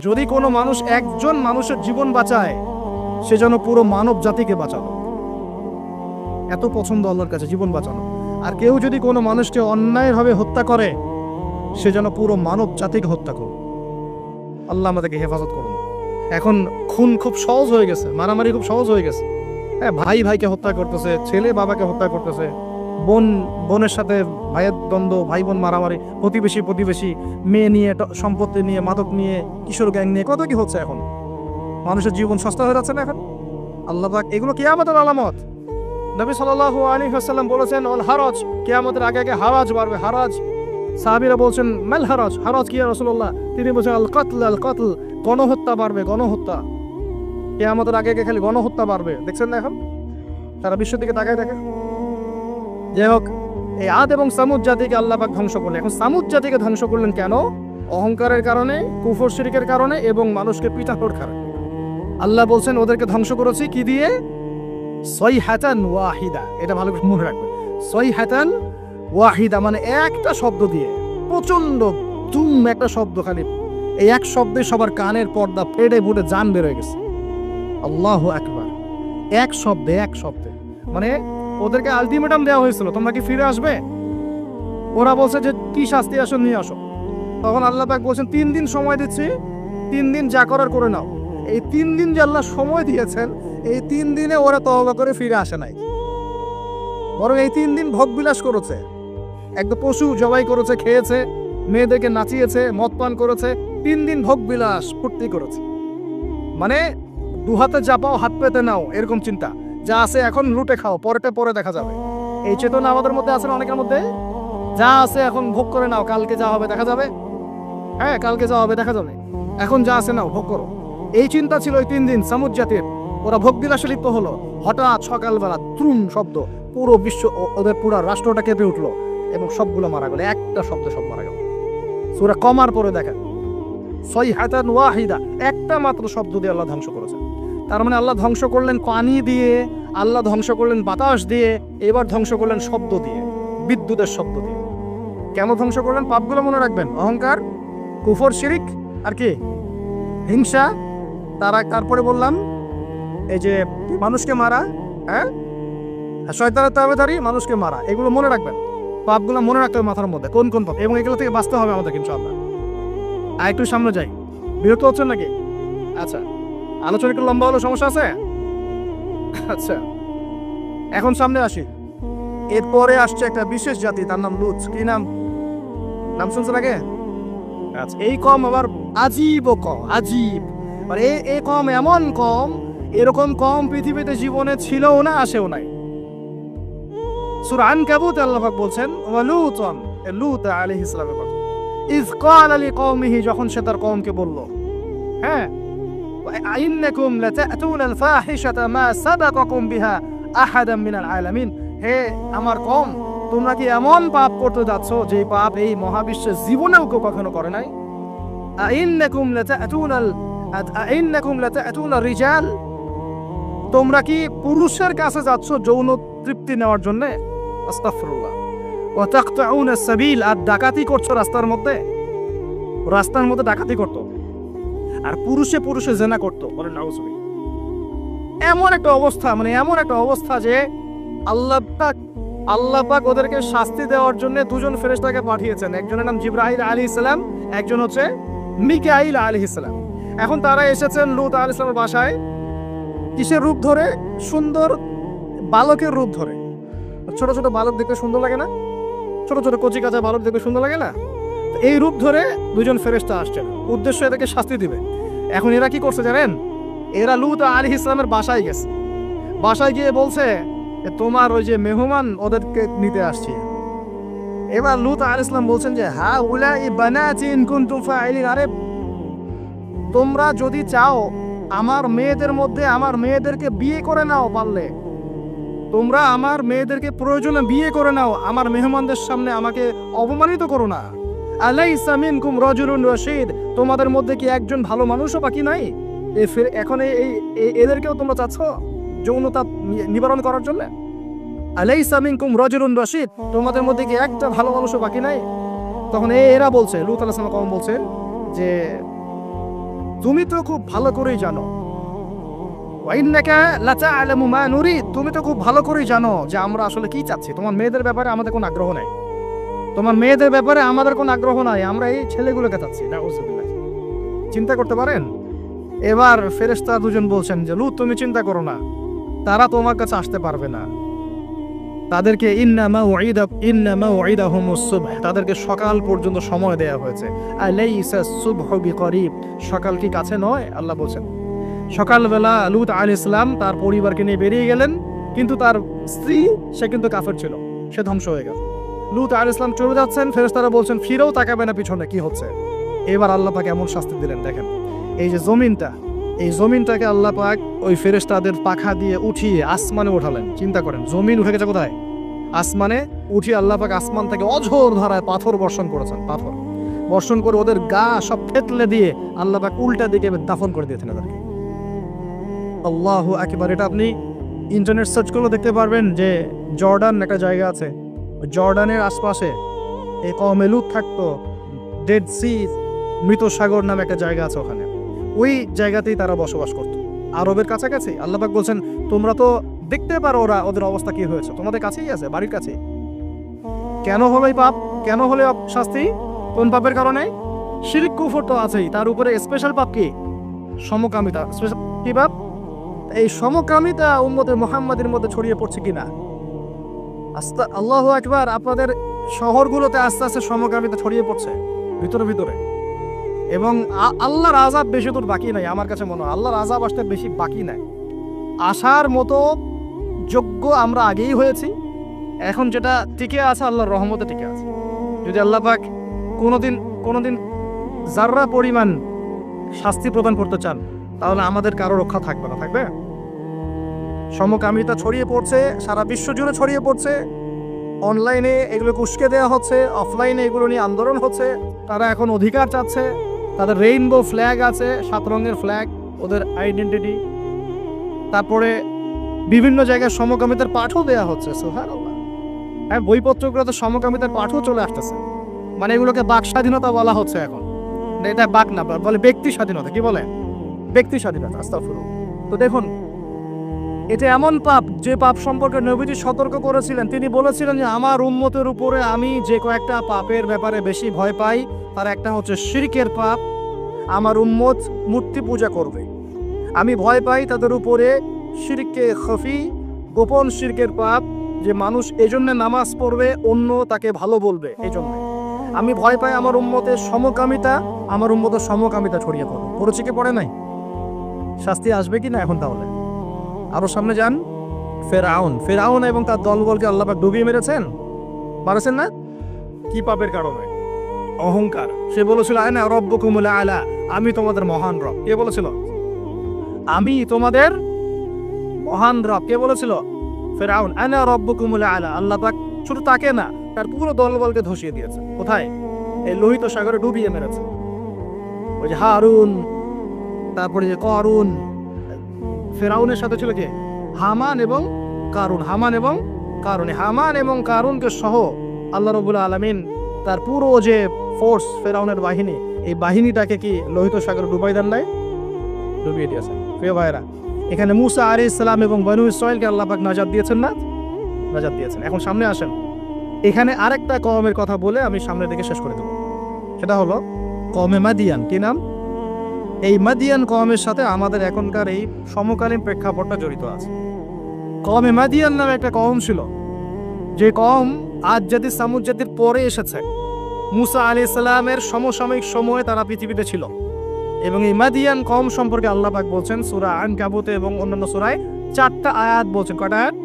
যদি কোনো মানুষ একজন মানুষের জীবন বাঁচায়, সে যেন পুরো মানব জাতিকে বাঁচালো। এত পছন্দ আল্লাহর কাছে জীবন বাঁচানো। আর কেউ যদি কোনো মানুষকে অন্যায়ভাবে হত্যা করে, সে যেন পুরো মানব জাতিকে হত্যা করুন। আল্লাহ আমাদেরকে হেফাজত করুন। এখন খুন খুব সহজ হয়ে গেছে, মারামারি খুব সহজ হয়ে গেছে। হ্যাঁ, ভাই ভাইকে হত্যা করতেছে, ছেলে বাবাকে হত্যা করতেছে, বোন বোনের সাথে ভাইয়ের দ্বন্দ্ব, ভাই বোন মারামারি, প্রতিবেশী মেয়ে নিয়ে, সম্পত্তি নিয়ে, মাদক নিয়ে, কিশোর গ্যাং নিয়ে, কত কি হচ্ছে এখন। মানুষের জীবন সস্তা হয়ে যাচ্ছে না এখন। আল্লাহ পাক এগুলো কিয়ামতের আলামত। নবী সাল্লাল্লাহু আলাইহি ওয়াসাল্লাম বলেছেন, ওয়াল হারাজ, কিয়ামতের আগে আগে হারাজ বাড়বে, হারাজ। সাহাবীরা বলছেন, মাল হারাজ, হারাজ কি ইয়া রাসূলুল্লাহ? তিনি বলছেন, আল কতল, গণহত্যা বাড়বে, গণহত্যা। কিয়ামতের আগে আগে খালি গণহত্যা বাড়বে। দেখছেন না এখন সারা বিশ্বের দিকে তাকায় দেখে। যাই হোক, এই আদ এবং সামুদ জাতিকে আল্লাহ পাক ধ্বংস করলেন। এখন সামুদ জাতিকে ধ্বংস করলেন কেন? অহংকারের কারণে, কুফর শিরকের কারণে এবং মানুষকে পিটানোর কারণে। আল্লাহ বলছেন ওদেরকে ধ্বংস করেছি কি দিয়ে? সাইহাতান ওয়াহিদা। এটা ভালো করে মনে রাখবেন। সাইহাতান ওয়াহিদা মানে একটা শব্দ দিয়ে, প্রচন্ড দুম একটা শব্দ, খালি এই এক শব্দে সবার কানের পর্দা ফেটে ফুটে জান বের হয়ে গেছে। আল্লাহু আকবার। এক শব্দে মানে ওদেরকে আলটিমেটাম দেওয়া হয়েছিল, তোমরা কি ফিরে আসবে? ওরা বলছে যে কি শাস্তি আসো নিয়ে আসো। তখন আল্লাহ পাক বলছেন 3 দিন সময় দিচ্ছি, 3 দিন যা করার করে নাও। এই 3 দিন যে আল্লাহ সময় দিয়েছেন, এই 3 দিনে ওরা তওবা করে ফিরে আসে নাই, বরং এই 3 দিন ভোগবিলাস করেছে। একদম পশু জবাই করেছে, খেয়েছে, মেয়েদেরকে নাচিয়েছে, মদ পান করেছে। 3 দিন ভোগবিলাস ফুর্তি করেছে। মানে দু হাতে চাপাও হাত পেতে নাও, এরকম চিন্তা। যা আছে এখন লুটে খাও, পরেটা পরে দেখা যাবে। এই চেতনা আমাদের মধ্যে আছে না অনেকের মধ্যে? যা আছে এখন ভোগ করে নাও, কালকে যা হবে দেখা যাবে। হ্যাঁ, কালকে যা হবে দেখা যাবে, এখন যা আছে নাও, ভোগ করো। এই চিন্তা ছিল এই 3 দিন সামুদ জাতির। ওরা ভোগবিলাসে লিপ্ত হলো। হঠাৎ সকালবেলা ত্রুম শব্দ, পুরো বিশ্ব, ওদের পুরো রাষ্ট্রটা কেঁপে উঠলো এবং সবগুলো মারা গেল। একটা শব্দে সব মারা গেল। সূরা কমার পরে দেখেন, সাইহাতান ওয়াহিদা, একটা মাত্র শব্দ দিয়ে আল্লাহ ধ্বংস করেছেন। তার মানে আল্লাহ ধ্বংস করলেন পানি দিয়ে, আল্লাহ ধ্বংস করলেন বাতাস দিয়ে, এবার ধ্বংস করলেন শব্দ দিয়ে, বিদ্যুতের শব্দ দিয়ে। কেন ধ্বংস করলেন? পাপগুলো মনে রাখবেন, অহংকার, কুফর, শিরিক, আর কি হিংসা। তারপরে বললাম এই যে মানুষকে মারা, হ্যাঁ, শয়তানের তাবেদারি, মানুষকে মারা, এগুলো মনে রাখবেন। পাপগুলো মনে রাখতে হবে মাথার মধ্যে, কোন কোন পাপ, এবং এগুলো থেকে বাঁচতে হবে আমাদের ইনশাআল্লাহ। আর একটু সামনে যাই, বিরক্ত হচ্ছেন নাকি? আচ্ছা, আলোচনা একটু লম্বা হলো, সমস্যা আছে? আচ্ছা, এখন সামনে আসি। এরপরে আসছে একটা বিশেষ জাতি, তার নাম লুত। কি নাম? নাম শুনছেন আগে? আচ্ছা, এই কম আবার আজীব কম, আজীব। আর এই কম এমন কম, এরকম কম পৃথিবীতে জীবনে ছিলও না, আসেও নাই। সূরা আনকাবুত আল্লাহ পাক বলছেন, ওয়া লুতন, লূত আলাইহিস সালামের কথা, ইয ক্বালা লিকওমিহি, যখন সে তার কওমকে বলল, হ্যাঁ, আইন্নাকুম লাতাতুনাল ফাহিশাতা মা সাবাকাকুম বিহা আহাদাম মিনাল আলামিন। হে আমার কওম, তোমরা কি এমন পাপ করতে যাচ্ছ যে পাপ এই মহাবিশ্বের জীবনেও কেউ কখনো করে নাই? আইন্নাকুম লাতাতুনার রিজাল, তোমরা কি পুরুষের কাছে যাচ্ছ যৌন তৃপ্তি নেওয়ার জন্য? আস্তাগফিরুল্লাহ। ওয়া তাকতাউনাস সাবিল, আর ডাকাতি করছো রাস্তার মধ্যে ডাকাতি করতো, আর পুরুষে জেনা করতো। বলেন নাউজুবিল্লাহ। এমন একটা অবস্থা যে আল্লাহ পাক ওদেরকে শাস্তি দেওয়ার জন্য 2 জন ফেরেশতাকে পাঠিয়েছেন। একজনের নাম জিবরাইল আলাইহিস সালাম, একজন হচ্ছে মিকাইল আলাইহিস সালাম। এখন তারা এসেছেন লূত আলাইহিস সালামের বাসায়। কিসের রূপ ধরে? সুন্দর বালকের রূপ ধরে। ছোট ছোট বালক দেখতে সুন্দর লাগে না? ছোট ছোট কচি কাঁচা বালক দেখতে সুন্দর লাগে না? এই রূপ ধরে 2 জন ফেরেশতা আসছেন, উদ্দেশ্য এদেরকে শাস্তি দিবে। এখন এরা কি করছে জানেন? এরা লূত আলাইহিস সালামের বাসায় গেছে। বাসায় গিয়ে বলছে, তোমার ওই যে মেহমান, ওদেরকে নিতে আসছি। এবার লূত আলাইহিস সালাম বলছেন যে, হা উলাই বানাতি ইন কুনতুম ফাইলিন, আরে তোমরা যদি চাও আমার মেয়েদের মধ্যে আমার মেয়েদেরকে বিয়ে করে নাও, পারলে তোমরা আমার মেয়েদেরকে প্রয়োজনে বিয়ে করে নাও, আমার মেহমানদের সামনে আমাকে অপমানিত করো না। আলাইসা মিনকুম রাজুলুন রাশীদ, তোমাদের মধ্যে কি একজন ভালো মানুষও বাকি নাই? এখন এদেরকেও তোমরা চাচ্ছ যৌনতা নিবারণ করার জন্য? আলাইসা মিনকুম রাজুলুন রাশীদ, তোমাদের মধ্যে কি একটা ভালো মানুষও বাকি নাই? তখন এরা বলছে, লূত আলাইহিস সালাম কওম বলছে যে তুমি তো খুব ভালো করেই জানো, ওয়াইন্নাকা লাতা'লামু মা নুরিদ, তুমি তো খুব ভালো করেই জানো যে আমরা আসলে কি চাচ্ছি। তোমার মেয়েদের ব্যাপারে আমাদের কোনো আগ্রহ নাই, তোমার মেয়েদের ব্যাপারে আমাদের কোনো আগ্রহ নাই, আমরা এই ছেলেগুলোকে চাচ্ছি। নাউযুবিল্লাহ। চিন্তা করতে পারেন? এবার ফেরেশতা দুজন বলছেন যে লূত তুমি চিন্তা করো না, তারা তোমার কাছে আসতে পারবে না। তাদেরকে ইন্নামা উইদাহুমুস সুবহ, তাদেরকে সকাল পর্যন্ত সময় দেয়া হয়েছে। আলাইসা সুবহু বিকরিব, সকাল কি কাছে নয়? আল্লাহ বলছেন। সকালবেলা লূত আলাইহিস সালাম তার পরিবারকে নিয়ে বেরিয়ে গেলেন, কিন্তু তার স্ত্রী সে কিন্তু কাফের ছিল, সে ধ্বংস হয়ে গেল। লূত আলাইহিস সালাম চলে যাচ্ছেন, ফেরেশতারা বলছেন ফিরেও তাকাবে না পিছনে, কি হচ্ছে? এবার আল্লাহ পাক এমন শাস্তি দিলেন, দেখেন এই যে জমিনটা, এই জমিনটাকে আল্লাহ পাক ওই ফেরেশতাদের পাখা দিয়ে উঠিয়ে আসমানে উঠালেন। চিন্তা করেন, জমিন উঠে গেছে কোথায়? আসমানে। উঠিয়ে আল্লাহ পাক আসমান থেকে অঝোর ধারায় পাথর বর্ষণ করেছেন, পাথর বর্ষণ করে ওদের গা সব থেতলে দিয়ে আল্লাহ পাক উল্টা দিকে দাফন করে দিয়েছেন ওদেরকে। আল্লাহু আকবার। এটা আপনি ইন্টারনেট সার্চ করলে দেখতে পারবেন যে জর্ডান একটা জায়গা আছে, জর্ডানের আশপাশে এই কওমে লূত থাকতো। ডেড সি, মৃত সাগর নামে একটা জায়গা আছে, ওখানে ওই জায়গাতেই তারা বসবাস করত, আরবের কাছাকাছি। আল্লাহ পাক বলছেন তোমরা তো দেখতে পারো ওদের অবস্থা কি হয়েছে, তোমাদের কাছেই আছে, বাড়ির কাছে। কেন হলো এই পাপ? কেন হলো শাস্তি? কোন পাপের কারণে? শিরক কুফর তো আছেই, তার উপরে স্পেশাল পাপ কি? সমকামিতা। স্পেশাল কি পাপ? এই সমকামিতা উম্মতে মুহাম্মাদের মধ্যে ছড়িয়ে পড়ছে কিনা? আল্লাহু আকবার। আপনাদের শহরগুলোতে আস্তে আস্তে সমকামিতা ছড়িয়ে পড়ছে ভিতরে ভিতরে, এবং আল্লাহর আযাব বেশি দূর বাকি নাই। আমার কাছে মনে হয় আল্লাহর আযাব আসতে বেশি বাকি নাই, আসার মতো যোগ্য আমরা আগেই হয়েছি। এখন যেটা টিকে আছে আল্লাহর রহমতে টিকে আছে। যদি আল্লাহ পাক কোনোদিন যাররা পরিমাণ শাস্তি প্রদান করতে চান, তাহলে আমাদের কারো রক্ষা থাকবে না। থাকবে? সমকামিতা ছড়িয়ে পড়ছে, সারা বিশ্ব জুড়ে ছড়িয়ে পড়ছে। অনলাইনে এগুলোকে উস্কে দেওয়া হচ্ছে, অফলাইনে এগুলো নিয়ে আন্দোলন হচ্ছে। তারা এখন অধিকার চাচ্ছে, তাদের রেইনবো ফ্ল্যাগ আছে, 7 রঙের ফ্ল্যাগ, ওদের আইডেন্টিটি। তারপরে বিভিন্ন জায়গায় সমকামিতার পাঠও দেওয়া হচ্ছে। সুবহানাল্লাহ। হ্যাঁ, বইপত্রগুলোতে সমকামিতার পাঠও চলে আসতেছে। মানে এগুলোকে বাক স্বাধীনতা বলা হচ্ছে এখন। এটা বাক না, বলে ব্যক্তি স্বাধীনতা। কি বলে? ব্যক্তি স্বাধীনতা। আস্তাগফিরুল্লাহ। তো দেখুন, এটা এমন পাপ যে পাপ সম্পর্কে নবীজি সতর্ক করেছিলেন। তিনি বলেছিলেন যে আমার উম্মতের উপরে আমি যে কয়েকটা পাপের ব্যাপারে বেশি ভয় পাই, তার একটা হচ্ছে শিরকের পাপ। আমার উম্মত মূর্তি পূজা করবে, আমি ভয় পাই তাদের উপরে শিরকে খফি, গোপন শিরকের পাপ, যে মানুষ এজন্য নামাজ পড়বে, অন্য তাকে ভালো বলবে, এই জন্য আমি ভয় পাই। আমার উম্মতের সমকামিতা, আমার উম্মতের সমকামিতা ছড়িয়ে পড়বে। পড়েছে কি পড়ে নাই? শাস্তি আসবে কি না এখন? তাহলে আরো সামনে যান। ফেরাউন এবং তার দলবলকে আল্লাহ পাক ডুবিয়ে মেরেছেন, পারেছেন না? কি পাপের কারণে? অহংকার। সে বলেছিল আনা রব্বুকুমুল আলা, আমি তোমাদের মহান রব। কে বলেছিল? আমি তোমাদের মহান রব। কে বলেছিল? ফেরাউন। আনা রব্বুকুমুল আলা। আল্লাহ পাক শুধু তাকে না, তার পুরো দলবলকে ধসিয়ে দিয়েছে। কোথায়? এই লোহিত সাগরে ডুবিয়ে মেরেছে। ওই যে হারুন, তারপরে যে করুন, ফেরাউনের সাথে ছিল কে? হামান এবং কারুন। হামান এবং কারুনকে সহ আল্লাহ রাব্বুল আলামিন তার পুরো যে ফোর্স, ফেরাউনের বাহিনী, এই বাহিনীটাকে কি লোহিত সাগরে ডুবাই দেন নাই? ডুবিয়ে দিয়েছে। প্রিয় ভাইরা, এখানে মুসা আলাইহিস সালাম এবং বনু ইসরাঈলকে আল্লাহ পাক নাজাত দিয়েছেন না? নাজাত দিয়েছেন। এখন সামনে আসেন, এখানে আরেকটা কওমের কথা বলে আমি সামনের দিকে শেষ করে দেব। সেটা হলো কওমে মাদিয়ান। কি নাম? এই মাদিয়ান কওমের সাথে আমাদের এখনকার এই সমকালীন প্রেক্ষাপটটা জড়িত আছে। কওমে মাদিয়ান নামে একটা কওম ছিল, যে কওম আদ জাতি সামুদ জাতির পরে এসেছে। মুসা আলাইহিস সালামের সমসাময়িক সময়ে তারা পৃথিবীতে ছিল। এবং এই মাদিয়ান কওম সম্পর্কে আল্লাহ পাক বলছেন সূরা আনকাবুতে এবং অন্যান্য সূরায় 4টা আয়াত বলছেন। কয়টা আয়াত?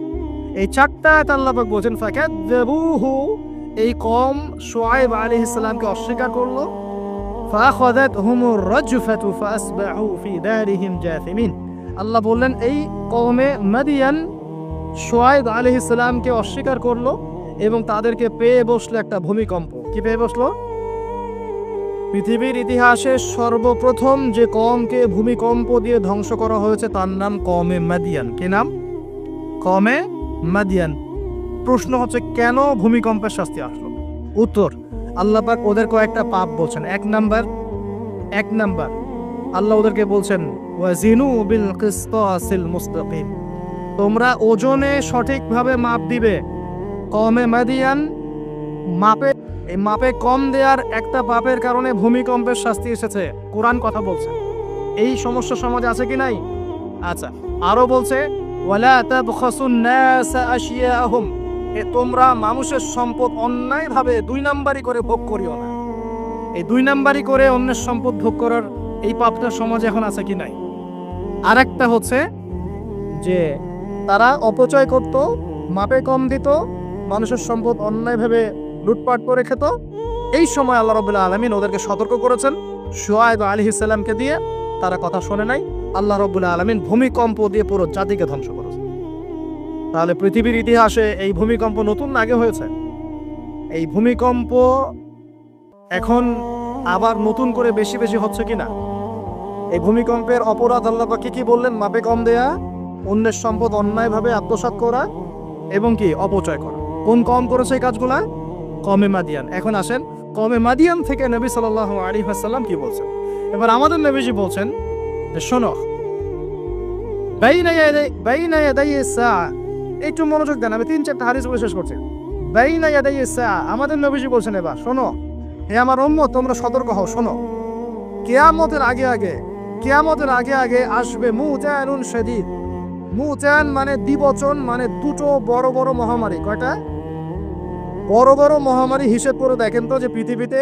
এই 4টা আয়াত আল্লাহ পাক বলছেন ফাকাযযাবুহু, এই কওম শুআয়ব আলাইহিস সালামকে অস্বীকার করলো। ফাআখাযাতহুমুর রাজফাতু ফাসবাহু ফি দারিহিম জাথিমিন। আল্লাহ বললেন এই কওমে মাদিয়ান শুআয়ব আলাইহিস সালামকে অস্বীকার করলো এবং তাদেরকে পেয়ে বসলো একটা ভূমিকম্প। কি পেয়ে বসলো? পৃথিবীর ইতিহাসে সর্বপ্রথম যে কওমকে ভূমিকম্প দিয়ে ধ্বংস করা হয়েছে তার নাম কওমে মাদিয়ান। কি নাম? কওমে মাদিয়ান। প্রশ্ন হচ্ছে কেন ভূমিকম্পের শাস্তি আসলো? উত্তর, আল্লাহ পাক ওদের কয়েকটা পাপ বলছেন। এক নাম্বার আল্লাহ ওদেরকে বলছেন ওয়াজিনু বিল কিসতাসিল মুস্তাকিম, তোমরা ওজনে সঠিকভাবে মাপ দিবে। কমে মাদিয়ান, এই মাপে কম দেওয়ার একটা পাপের কারণে ভূমিকম্পের শাস্তি এসেছে। কোরআন কথা বলছে। এই সমস্যা সমাজে আছে কি নাই? আচ্ছা, আরো বলছে ওয়ালা তাবখাসুন নাস আশিয়াহুম, তোমরা মানুষের সম্পদ অন্যায়ভাবে 2 নাম্বারি করে ভোগ করিও না। এই 2 নাম্বারি করে অন্যের সম্পদ ভোগ করার এই পাপটা সমাজে এখন আছে কি নাই? আরেকটা হচ্ছে যে তারা অপচয় করত, মাপে কম দিত, মানুষের সম্পদ অন্যায়ভাবে লুটপাট করে খেত। এই সময় আল্লাহ রাব্বুল আলামিন ওদেরকে সতর্ক করেছেন শুআয়ব আলাইহিস সালামকে দিয়ে, তারা কথা শোনে নাই। আল্লাহ রাব্বুল আলামিন ভূমিকম্প দিয়ে পুরো জাতিকে ধ্বংস করেছেন। তাহলে পৃথিবীর ইতিহাসে এই ভূমিকম্প নতুন না, আগে হয়েছে। এই ভূমিকম্প এখন আবার নতুন করে বেশি বেশি হচ্ছে কিনা? এই ভূমিকম্পের অপরাধ আল্লাহ পাক কি বললেন? মাপে কম দেয়া, অন্যের সম্পদ অন্যায়ভাবে আত্মসাৎ করা এবং কি অপচয় করা। কোন কম করেছে এই কাজগুলা? কমে মাদিয়ান। এখন আসেন কমে মাদিয়ান থেকে নবী সাল্লাল্লাহু আলাইহি ওয়াসাল্লাম কি বলছেন। এবার আমাদের নবীজি বলছেন যে শোনো, বাইনা ইয়াদাই সাআ, একটু মনোযোগ দেন, আমি 3-4টা হাদিস বলে শেষ করছি। বাইনা ইয়াদাই সাআ, আমাদের নবীজি বলছেন এবার শোনো, হে আমার উম্মত তোমরা সতর্ক হও, শোনো, কিয়ামতের আগে আগে আসবে মুতানুন শাদীদ। মুতান মানে দ্বিবচন, মানে দুটো বড় বড় মহামারী। কয়টা বড় বড় মহামারী? হিসেব করে দেখেন তো যে পৃথিবীতে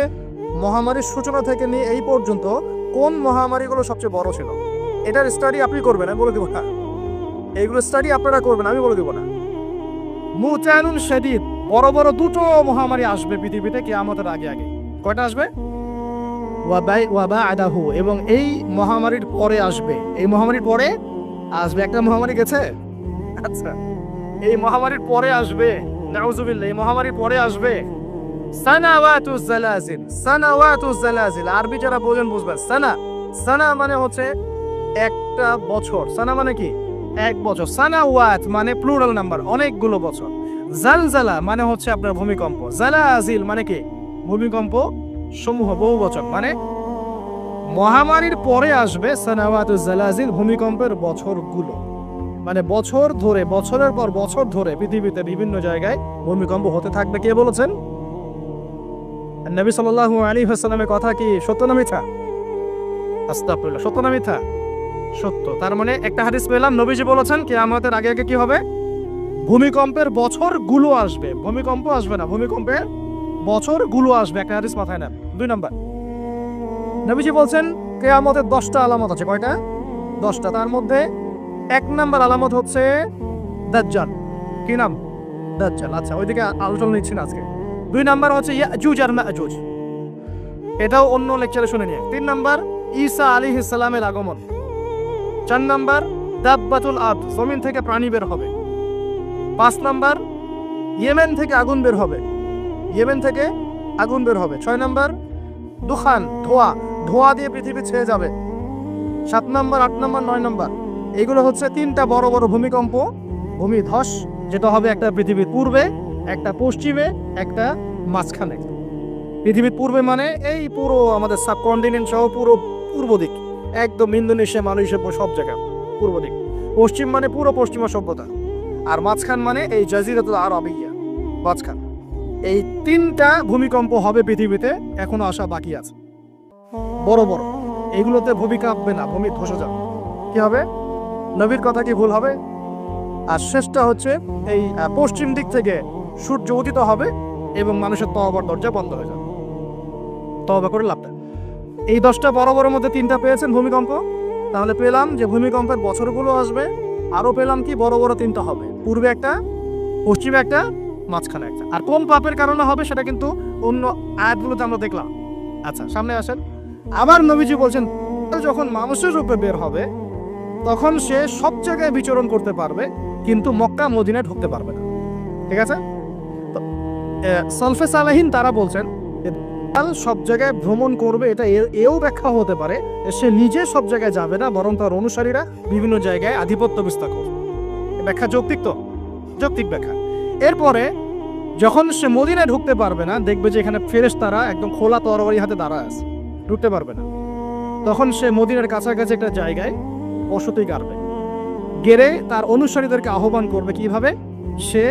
মহামারীর সূচনা থেকে নিয়ে এই পর্যন্ত কোন মহামারীগুলো সবচেয়ে বড় ছিল। এটার স্টাডি আপনি করবেন, আমি বলে দেবো না। এইগুলো স্টাডি আপনারা করবেন, আমি বলে দেবো না। মুতানুন শাদীদ, বড় বড় দুটো মহামারী আসবে পৃথিবীতে কিয়ামতের আগে আগে। কয়টা আসবে? ওয়াবাদাহু, এবং এই মহামারীর পরে আসবে। এই মহামারীর পরে আসবে একটা মহামারী গেছে। আচ্ছা, এই মহামারীর পরে আসবে, নাউজুবিল্লাহ, এই মহামারীর পরে আসবে সানাওয়াতুজ জালাজিল। আরবি যারা বোঝেন বুঝবেন। সানা মানে হচ্ছে একটা বছর। সানা মানে কি? এক বছর। সানাওয়াত মানে প্লুরাল নাম্বার, অনেকগুলো বছর। জালজালা মানে হচ্ছে আপনার ভূমিকম্প। জালাজিল মানে কি? ভূমিকম্প সমূহ, বহু বছর। মানে মহামারীর পরে আসবে সানাওয়াতুজ জালাজিল, ভূমিকম্পের বছরগুলো। মানে বছর ধরে, বছরের পর বছর ধরে পৃথিবীতে বিভিন্ন জায়গায় ভূমিকম্প হতে থাকবে। কে বলেছেন? নবী সাল্লাল্লাহু আলাইহি ওয়াসাল্লামের কথা কি সত্য না মিথ্যা? আস্তাগফিরুল্লাহ, সত্য না মিথ্যা? সত্য। তার মানে একটা হাদিস পেলাম, নবীজি বলেছেন কিয়ামতের আগে আগে কি হবে? ভূমিকম্পের বছরগুলো আসবে। ভূমিকম্প আসবে না, ভূমিকম্পের বছরগুলো আসবে। একটা হাদিস মাথায় নেন। 2 নাম্বার, নবীজি বলছেন কিয়ামতের 10টা আলামত আছে। কয়টা? 10টা। তার মধ্যে 1 নাম্বার আলামত হচ্ছে দাজ্জাল। কি নাম? দাজ্জাল। আচ্ছা, ওইদিকে আলোচনা নিচ্ছি না আজকে। 2 নাম্বার হচ্ছে ইয়াজুজ আর মাজুজ, এটাও অন্য লেকচারে শুনে নিয়ে। 3 নাম্বার ঈসা আলাইহিস সালামের আগমন। 4 নাম্বার দাব্বাতুল আরদ, জমিন থেকে প্রাণী বের হবে। 5 নাম্বার ইয়েমেন থেকে আগুন বের হবে। 6 নাম্বার দুখান, ধোঁয়া দিয়ে পৃথিবী ছেয়ে যাবে। 7 নাম্বার, 8 নাম্বার, 9 নাম্বার, এগুলো হচ্ছে 3টা বড় বড় ভূমিকম্প, ভূমিধস, যেটা হবে একটা পৃথিবীর পূর্বে, একটা পশ্চিমে, একটা মাঝখানে। পৃথিবীর পূর্বে মানে এই পুরো আমাদের সাবকন্টিনেন্ট সহ পুরো পূর্ব দিক, একদম ইন্দোনেশিয়া, মালয়েশিয়া, সব জায়গা পূর্ব দিক। পশ্চিম মানে পুরো পশ্চিমা সভ্যতা। আর মাঝখান মানে এই জাজিরাতুল আরবিয়া, মাঝখান। এই 3টা ভূমিকম্প হবে পৃথিবীতে, এখনো আসা বাকি আছে। বড় বড়, এগুলোতে ভূমি কাঁপবে না, ভূমি ধসে যাবে। কি হবে? নবীর কথা কি ভুল হবে? আর শেষটা হচ্ছে এই পশ্চিম দিক থেকে সূর্য উদিত হবে এবং মানুষের তওবার দরজা বন্ধ হয়ে যাবে। তওবা করে লাভ নেই। এই 10টা বড় বড় মধ্যে 3টা পেয়েছেন ভূমিকম্প। তাহলে পেলাম যে ভূমিকম্পের বছরগুলো আসবে। আরো পেলাম কি বড় বড় 3টা হবে, পূর্বে একটা, পশ্চিমে একটা, মাঝখানে একটা। আর কোন পাপের কারণে হবে সেটা কিন্তু অন্য আয়াতগুলোতে আমরা দেখলাম। আচ্ছা, সামনে আসেন। আবার নবীজি বলছেন যখন মানুষের রূপে বের হবে তখন সে সব জায়গায় বিচরণ করতে পারবে, কিন্তু মক্কা মদিনায় ঢুকতে পারবে না। ঠিক আছে? সালফে সালেহিন তারা বলছেন সব জায়গায় ভ্রমণ করবে, এটা এও ব্যাখ্যা হতে পারে সে নিজে সব জায়গায় যাবে না, বরং তার অনুসারীরা বিভিন্ন জায়গায় আধিপত্য বিস্তার করবে। ব্যাখ্যা যৌক্তিক তো? যৌক্তিক ব্যাখ্যা। এরপরে যখন সে মদিনায় ঢুকতে পারবে না, দেখবে যে এখানে ফেরেশতারা একদম খোলা তরবারি হাতে দাঁড়ায় আছে, ঢুকতে পারবে না। তখন সে মদিনার কাছাকাছি একটা জায়গায় বসতি গাড়বে, গেড়ে তার অনুসারীদেরকে আহ্বান করবে। কিভাবে? সে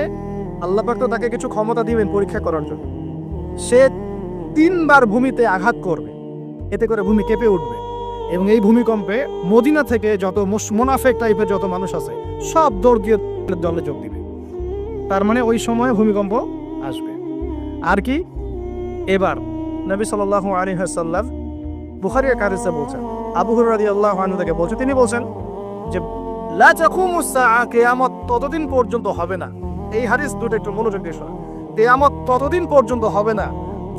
আল্লাহ পাক তো তাকে কিছু ক্ষমতা দিবেন পরীক্ষা করার জন্য। সে 3 বার ভূমিতে আঘাত করবে, এতে করে ভূমি কেঁপে উঠবে, এবং এই ভূমিকম্পে মদিনা থেকে যত মুনাফেক টাইপের যত মানুষ আছে সব দৌড় দিয়ে দলে যোগ দিবে। তার মানে ওই সময় ভূমিকম্প আসবে। আর কি, এবার নবী সাল্লাল্লাহু আলাইহি ওয়াসাল্লাম বুখারী হাদিসে বলছেন, আবু হুরায়রা রাদিয়াল্লাহু আনহু থেকে বলছেন, তিনি বলছেন যে লা তাকুমুস সাআ, কিয়ামত ততদিন পর্যন্ত হবে না। এই হাদিস দুটো একটু মনোযোগ দিয়ে শোনা। কিয়ামত ততদিন পর্যন্ত হবে না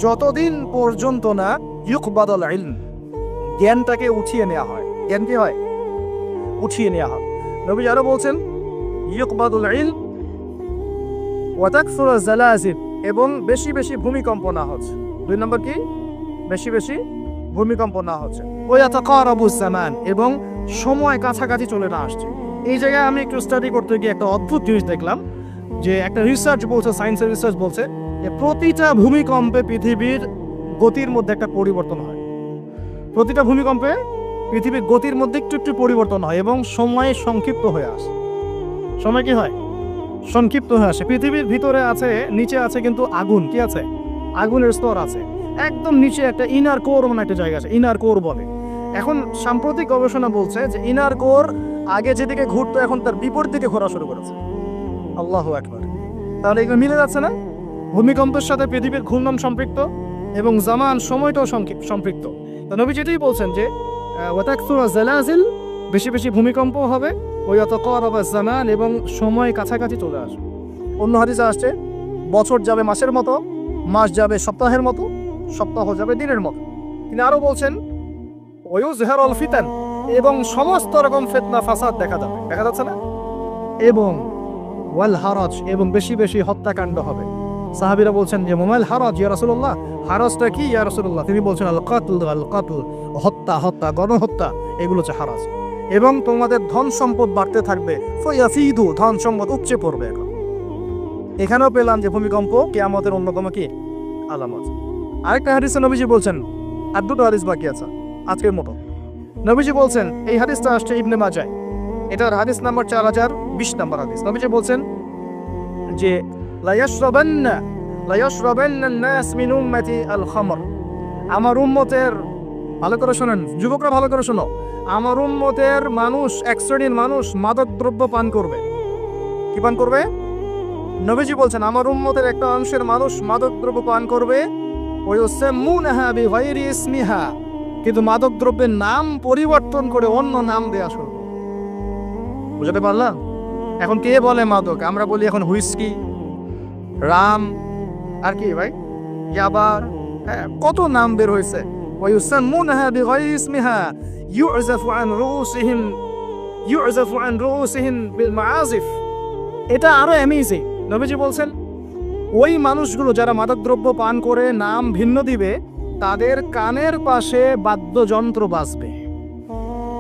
যতদিন পর্যন্ত না ইউকবাদুল ইলম, জ্ঞানটাকে উঠিয়ে নেওয়া হয়। জ্ঞান কি হয়? উঠিয়ে নেওয়া হয়। নবী আরো বলছেন ইউকবাদুল ইলম ওয়া তাকসুরু জালাজিল, এবং বেশি বেশি ভূমিকম্প না হচ্ছে। 2 নম্বর কি? বেশি বেশি ভূমিকম্প না হচ্ছে। ওয়া ইয়াতাকারাবুজ জামান, এবং সময় কাছাকাছি চলে না আসছে। এই জায়গায় আমি একটু স্টাডি করতে গিয়ে একটা অদ্ভুত জিনিস দেখলাম, যে একটা রিসার্চ বলছে, সায়েন্সের রিসার্চ বলছে যে প্রতিটা ভূমিকম্পে পৃথিবীর গতির মধ্যে একটা পরিবর্তন হয়। প্রতিটা ভূমিকম্পে পৃথিবীর গতির মধ্যে একটু একটু পরিবর্তন হয় এবং সময় সংক্ষিপ্ত হয়ে আসে। সময় কি হয়? সংক্ষিপ্ত হয়ে আসে। পৃথিবীর ভিতরে আছে, নিচে আছে কিন্তু আগুন, কি আছে? আগুনের স্তর আছে। একদম নিচে একটা ইনার কোর মানে একটা জায়গা আছে, ইনার কোর বলে। এখন সাম্প্রতিক গবেষণা বলছে যে ইনার কোর আগে যেদিকে ঘুরতো এখন তার বিপরীত দিকে ঘোরা শুরু করেছে। আল্লাহু আকবার। তাহলে এগুলো মিলে যাচ্ছে না? ভূমিকম্পের সাথে পৃথিবীর ঘূর্ণন সম্পৃক্ত এবং জামান সময়টাও সম্পৃক্ত। তো নবী যেটাই বলছেন যে ওয়াতাকসুরু জালাজিল, বেশি বেশি ভূমিকম্প হবে, ওয়া ইয়াতাকারাবুজ জামান, এবং সময় কাছাকাছি চলে আসবে। অন্য হাদিসে আসছে বছর যাবে মাসের মতো, মাস যাবে সপ্তাহের মতো, সপ্তাহ যাবে দিনের মতো। তিনি আরো বলছেন ওয়ায়ুযহারুল ফিতান, এবং সমস্ত রকম ফিতনা ফাসাদ দেখা যাবে, দেখা যাচ্ছে না? এবং ওয়াল হারাজ, এবং বেশি বেশি হত্যাকাণ্ড হবে। সাহাবীরা বলছেন যে মাল হারাজ ইয়া রাসূলুল্লাহ, হারাজটা কি ইয়া রাসূলুল্লাহ? তিনি বলছেন আল কাতল, হত্যা, গণহত্যা, এগুলো হচ্ছে হারাজ। এবং তোমাদের ধন সম্পদ বাড়তে থাকবে, ফায়াফিদু, ধন সম্পদ উপচে পড়বে। এখানেও পেলাম যে ভূমিকম্প কিয়ামতের অন্যতম কি আলামত। আরেকটা হাদিসে নবীজি বলছেন, আর দুটো হাদিস বাকি আছে আজকের মতো। নবীজি বলছেন, এই হাদিসটা আসছে ইবনে মাজায়, এটার হাদিস নাম্বার 4020 নম্বর হাদিস। নবীজি বলছেন যে লা ইয়াশরাবান্না আন-নাস মিন উম্মতি আল-খামর, আমার উম্মতের, ভালো করে শুনেন যুবকরা, ভালো করে শোনো, আমার উম্মতের মানুষ, এক শ্রেণীর মানুষ মাদক দ্রব্য পান করবে। কি পান করবে? নবীজি বলছেন আমার উম্মতের একটা অংশের মানুষ মাদক দ্রব্য পান করবে, ওয়ায়ুসাম্মুনাহা বিগাইরি ইসমিহা, কিন্তু মাদক দ্রব্যের নাম পরিবর্তন করে অন্য নাম দেয়া শুরু। বুঝতে পারলাম? এখন কে বলে মাদক? আমরা বলি এখন হুইস্কি, রাম, আর কি ভাই, ইয়াবা, কত নাম বের হয়েছে। ওয়ায়ুসাম্মুনাহা বিগাইরি ইসমিহা ইউযাফু আন রুউসিহিম বিল মাআজিফ। এটা আরো অ্যামেজিং। নবীজি বলছেন ওই মানুষগুলো যারা মাদকদ্রব্য পান করে নাম ভিন্ন দিবে, তাদের কানের পাশে বাদ্যযন্ত্র বাজবে।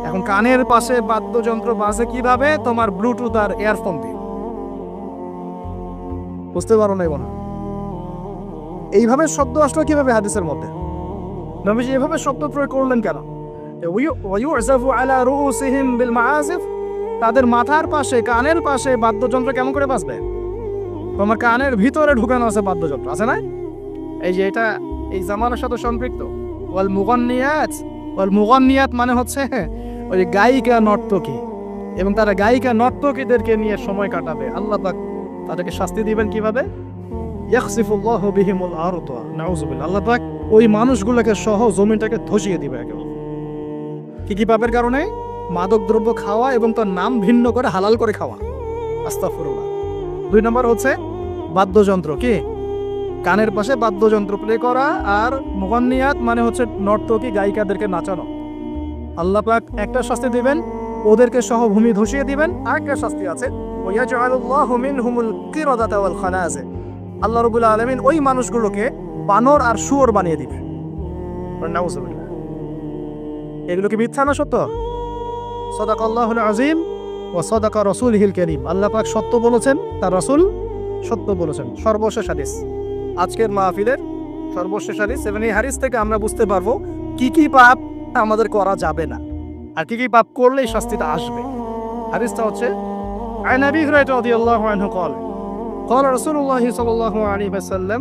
এখন কানের পাশে বাদ্যযন্ত্র বাজে কিভাবে? তোমার ব্লুটুথ আর ইয়ারফোন দিয়ে। বুঝতে পারো না? এইভাবে শব্দ আসলো কিভাবে হাদিসের মধ্যে? নবীজি এভাবে শব্দ প্রয়োগ করলেন কেন? ওয়ায়ুযাফু আলা রুউসিহিম বিল মাআজিফ, তাদের মাথার পাশে, কানের পাশে বাদ্যযন্ত্র কেমন করে বাজবে? তোমার কানের ভিতরে ঢুকানো আছে বাদ্যযন্ত্র, আছে না? এই যে এটা এই জামানার সাথে সম্পৃক্ত। ওয়াল মুগান্নিয়াত মানে হচ্ছে ওই গায়িকা, নর্তকী, এবং তারা গায়িকা নর্তকীদেরকে নিয়ে সময় কাটাবে। আল্লাহ পাক তাদেরকে শাস্তি দিবেন কিভাবে? ইয়াখসিফুল্লাহু বিহিমুল আরদ, নাউযুবিল্লাহ। আল্লাহ পাক ওই মানুষগুলোকে সহ জমিনটাকে ধসিয়ে দিবে একেবারে। কি পাপের কারণে? মাদক দ্রব্য খাওয়া এবং তার নাম ভিন্ন করে হালাল করে খাওয়া। আস্তাগফিরুল্লাহ। 2 নম্বর হচ্ছে বাদ্যযন্ত্র, কি কানের পাশে বাদ্যযন্ত্র প্লে করা, আর মুগান্নিয়াত মানে হচ্ছে নর্তকী, গায়িকাদেরকে নাচানো। আল্লাহ পাক একটা শাস্তি দিবেন, ওদেরকে সহ ভূমি ধসিয়ে দিবেন। আরেকটা শাস্তি আছে, ওয়ায়াজআলুল্লাহু মিনহুমুল কিরাদাতা ওয়াল খানাজির, আল্লাহ রাব্বুল আলামিন ওই মানুষগুলোকে বানর আর শুয়োর বানিয়ে দিবেন। নাউযুবিল্লাহ। এগুলো কি মিথ্যা না সত্য? সাদাকাল্লাহুল আযীম ওয়া সাদাকা রাসূলুহুল কারীম। আল্লাহ পাক সত্য বলেছেন, তার রাসূল সত্য বলেছেন। সর্বশেষ হাদিস, আজকের মাহফিলের সর্বশেষ হাদিস, এবং এই হাদিস থেকে আমরা বুঝতে পারবো কি কি পাপ আমাদের করা যাবে না, আর কি কি পাপ করলে এই শাস্তিটা আসবে। হাদিসটা হচ্ছে عن أبي هريرة رضي الله عنه قال قال رسول الله صلى الله عليه وسلم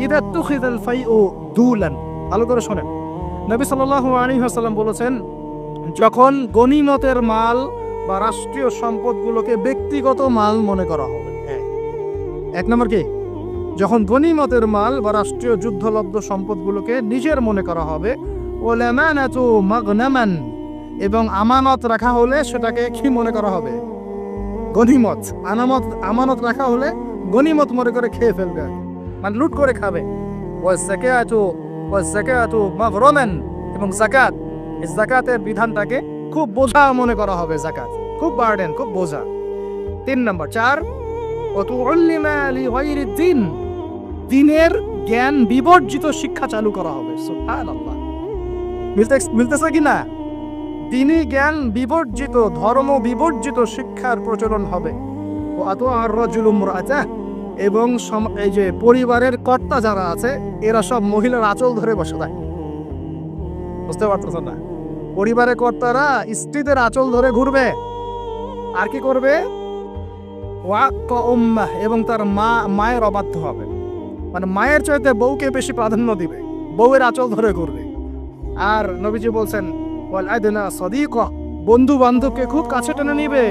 إذا اتخذ الفيء دولا, ভালো করে শোনেন, নবী সাল্লাল্লাহু আলাইহি ওয়াসাল্লাম বলেছেন, যখন গনিমতের মাল বা রাষ্ট্রীয় সম্পদগুলোকে ব্যক্তিগত মাল মনে করা হবে। এক নম্বর কি, যখন গনিমতের মাল বা রাষ্ট্রীয় যুদ্ধলব্ধ সম্পদগুলোকে নিজের মনে করা হবে। ওয়াল আমানাতু মাগনামান, এবং আমানত রাখা হলে সেটাকে কি মনে করা হবে? গনিমত। আমানত রাখা হলে গনিমত মনে করে খেয়ে ফেলবে, মানে লুট করে খাবে। ওয়াজ যাকাতু মাগরামান, এবং যাকাত, এই যাকাতের বিধানটাকে খুব বোঝা মনে করা হবে। যাকাত খুব বার্ডেন, খুব বোঝা। 3 নম্বর 4 ওয়াতুল্লিমা লিগাইরিদ দ্বীন, দ্বীনের জ্ঞান বিবর্জিত শিক্ষা চালু করা হবে। সুবহানাল্লাহ, মিলতেছে কি না? দ্বীনি জ্ঞান বিবর্জিত, ধর্ম বিবর্জিত শিক্ষার প্রচলন হবে। ও আতআর রাজুলু ইমরাআতাহ, এবং এই যে পরিবারের কর্তা যারা আছে এরা সব মহিলার আঁচল ধরে বসে থাকে। বুঝতে পারতেছ না? পরিবারের কর্তারা স্ত্রীদের আঁচল ধরে ঘুরবে, আর কি করবে? ওয়াক্কা উম্মাহ, এবং তার মায়ের অবাধ্য হবে, মানে মায়ের চাইতে বউকে বেশি প্রাধান্য দিবে, বউয়ের আঁচল ধরে ঘুরবে। আর নবীজি বলছেন ওয়াল আদনা সাদিকা, বন্ধু বান্ধবকে খুব কাছে টেনে নিবে,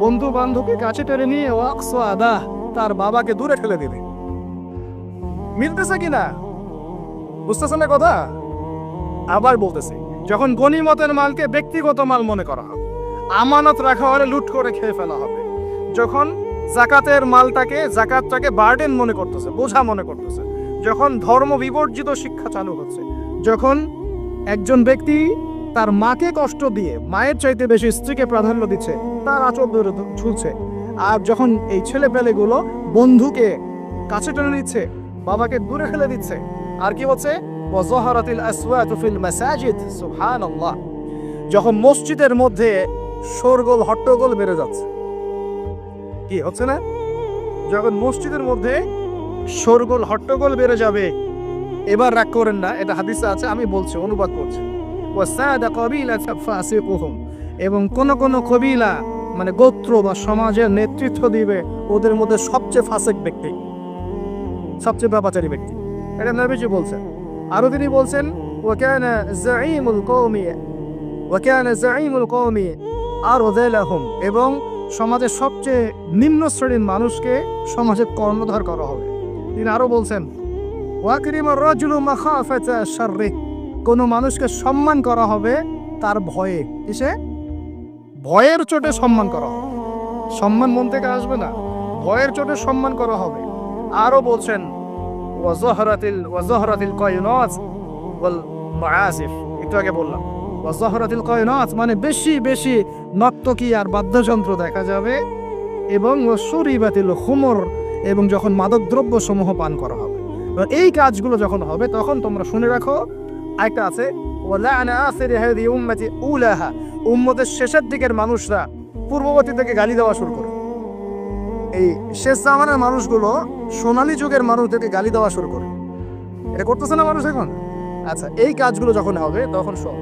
বন্ধু বান্ধবকে কাছে টেনে নিয়ে ওয়াকসা আদা, তার বাবাকে দূরে ঠেলে দিবে। মিলতেছে কিনা? বুঝতেছে না কথা? আবার বলতেছে, যখন গনিমতের মালকে ব্যক্তিগত মাল মনে করা হবে, আমানত রাখা হলে লুট করে খেয়ে ফেলা হবে। যখন জাকাতটাকে বার্ডেন মনে করতেছে, বোঝা মনে করতেছে। যখন ধর্ম বিবর্জিত শিক্ষা চালু হচ্ছে, যখন একজন ব্যক্তি তার মাকে কষ্ট দিয়ে মায়ের চাইতে বেশি স্ত্রীকে প্রাধান্য দিচ্ছে, তার আঁচল ধরে ঝুলছে। আর যখন এই ছেলে পেলেগুলো বন্ধুকে কাছে টেনে নিচ্ছে, বাবাকে দূরে ফেলে দিচ্ছে। আর কি হচ্ছে? ওয়াযাহারাতিল আসওয়াতু ফিল মাসাজিদ, সুবহানাল্লাহ, যখন মসজিদের মধ্যে শোরগোল হট্টগোল বেড়ে যাচ্ছে। কি হচ্ছে না? যখন মসজিদের মধ্যে শোরগোল হট্টগোল বেড়ে যাবে, এবার রাগ করেন না, এটা হাদিসে আছে, আমি বলছি, অনুবাদ করছি। ওয়াসাদা কাবিলাতা ফাসিকুহুম, এবং কোন কোন কবিলা মানে গোত্র বা সমাজের নেতৃত্ব দিবে ওদের মধ্যে সবচেয়ে ফাসিক ব্যক্তি, সবচেয়ে পাপাচারী ব্যক্তি। এটা নবীজি বলছেন। আরো তিনি বলছেন ওয়াকানা যাঈমুল কওমি আরযালাহুম, এবং সমাজের সবচেয়ে নিম্ন শ্রেণীর মানুষকে সমাজের কর্ণধার করা হবে। তিনি আরো বলছেন ওয়াকরিমার রাজুলু মাখাফাতা শাররি, কোন মানুষকে সম্মান করা হবে তার ভয়ে। কিসে? ভয়ের চোটে সম্মান করা হবে। সম্মান মন থেকে আসবে না, ভয়ের চোটে সম্মান করা হবে। আরো বলছেন ওয়াজাহরাতিল কায়নাত ওয়াল মাআসিফ, একটু আগে বললাম ওয়াজাহরাতিল কায়নাত মানে বেশি বেশি নর্তকী আর বাদ্যযন্ত্র দেখা যাবে, এবং ওয়াশুরিবাতিল খুমর, এবং যখন মাদকদ্রব্য সমূহ পান করা হবে। এই কাজগুলো যখন হবে তখন তোমরা শুনে রাখো, একটা আছে ওয়ালা'না আখিরি হাযিহি উম্মতি উলাহা, উম্মতের শেষের দিকের মানুষরা পূর্ববর্তী থেকে গালি দেওয়া শুরু করে। এই শেষ জামানার মানুষগুলো সোনালী যুগের মানুষদেরকে গালি দেওয়া শুরু করে। এটা করতেছে না মানুষ এখন? আচ্ছা, এই কাজগুলো যখন হবে তখন শোন,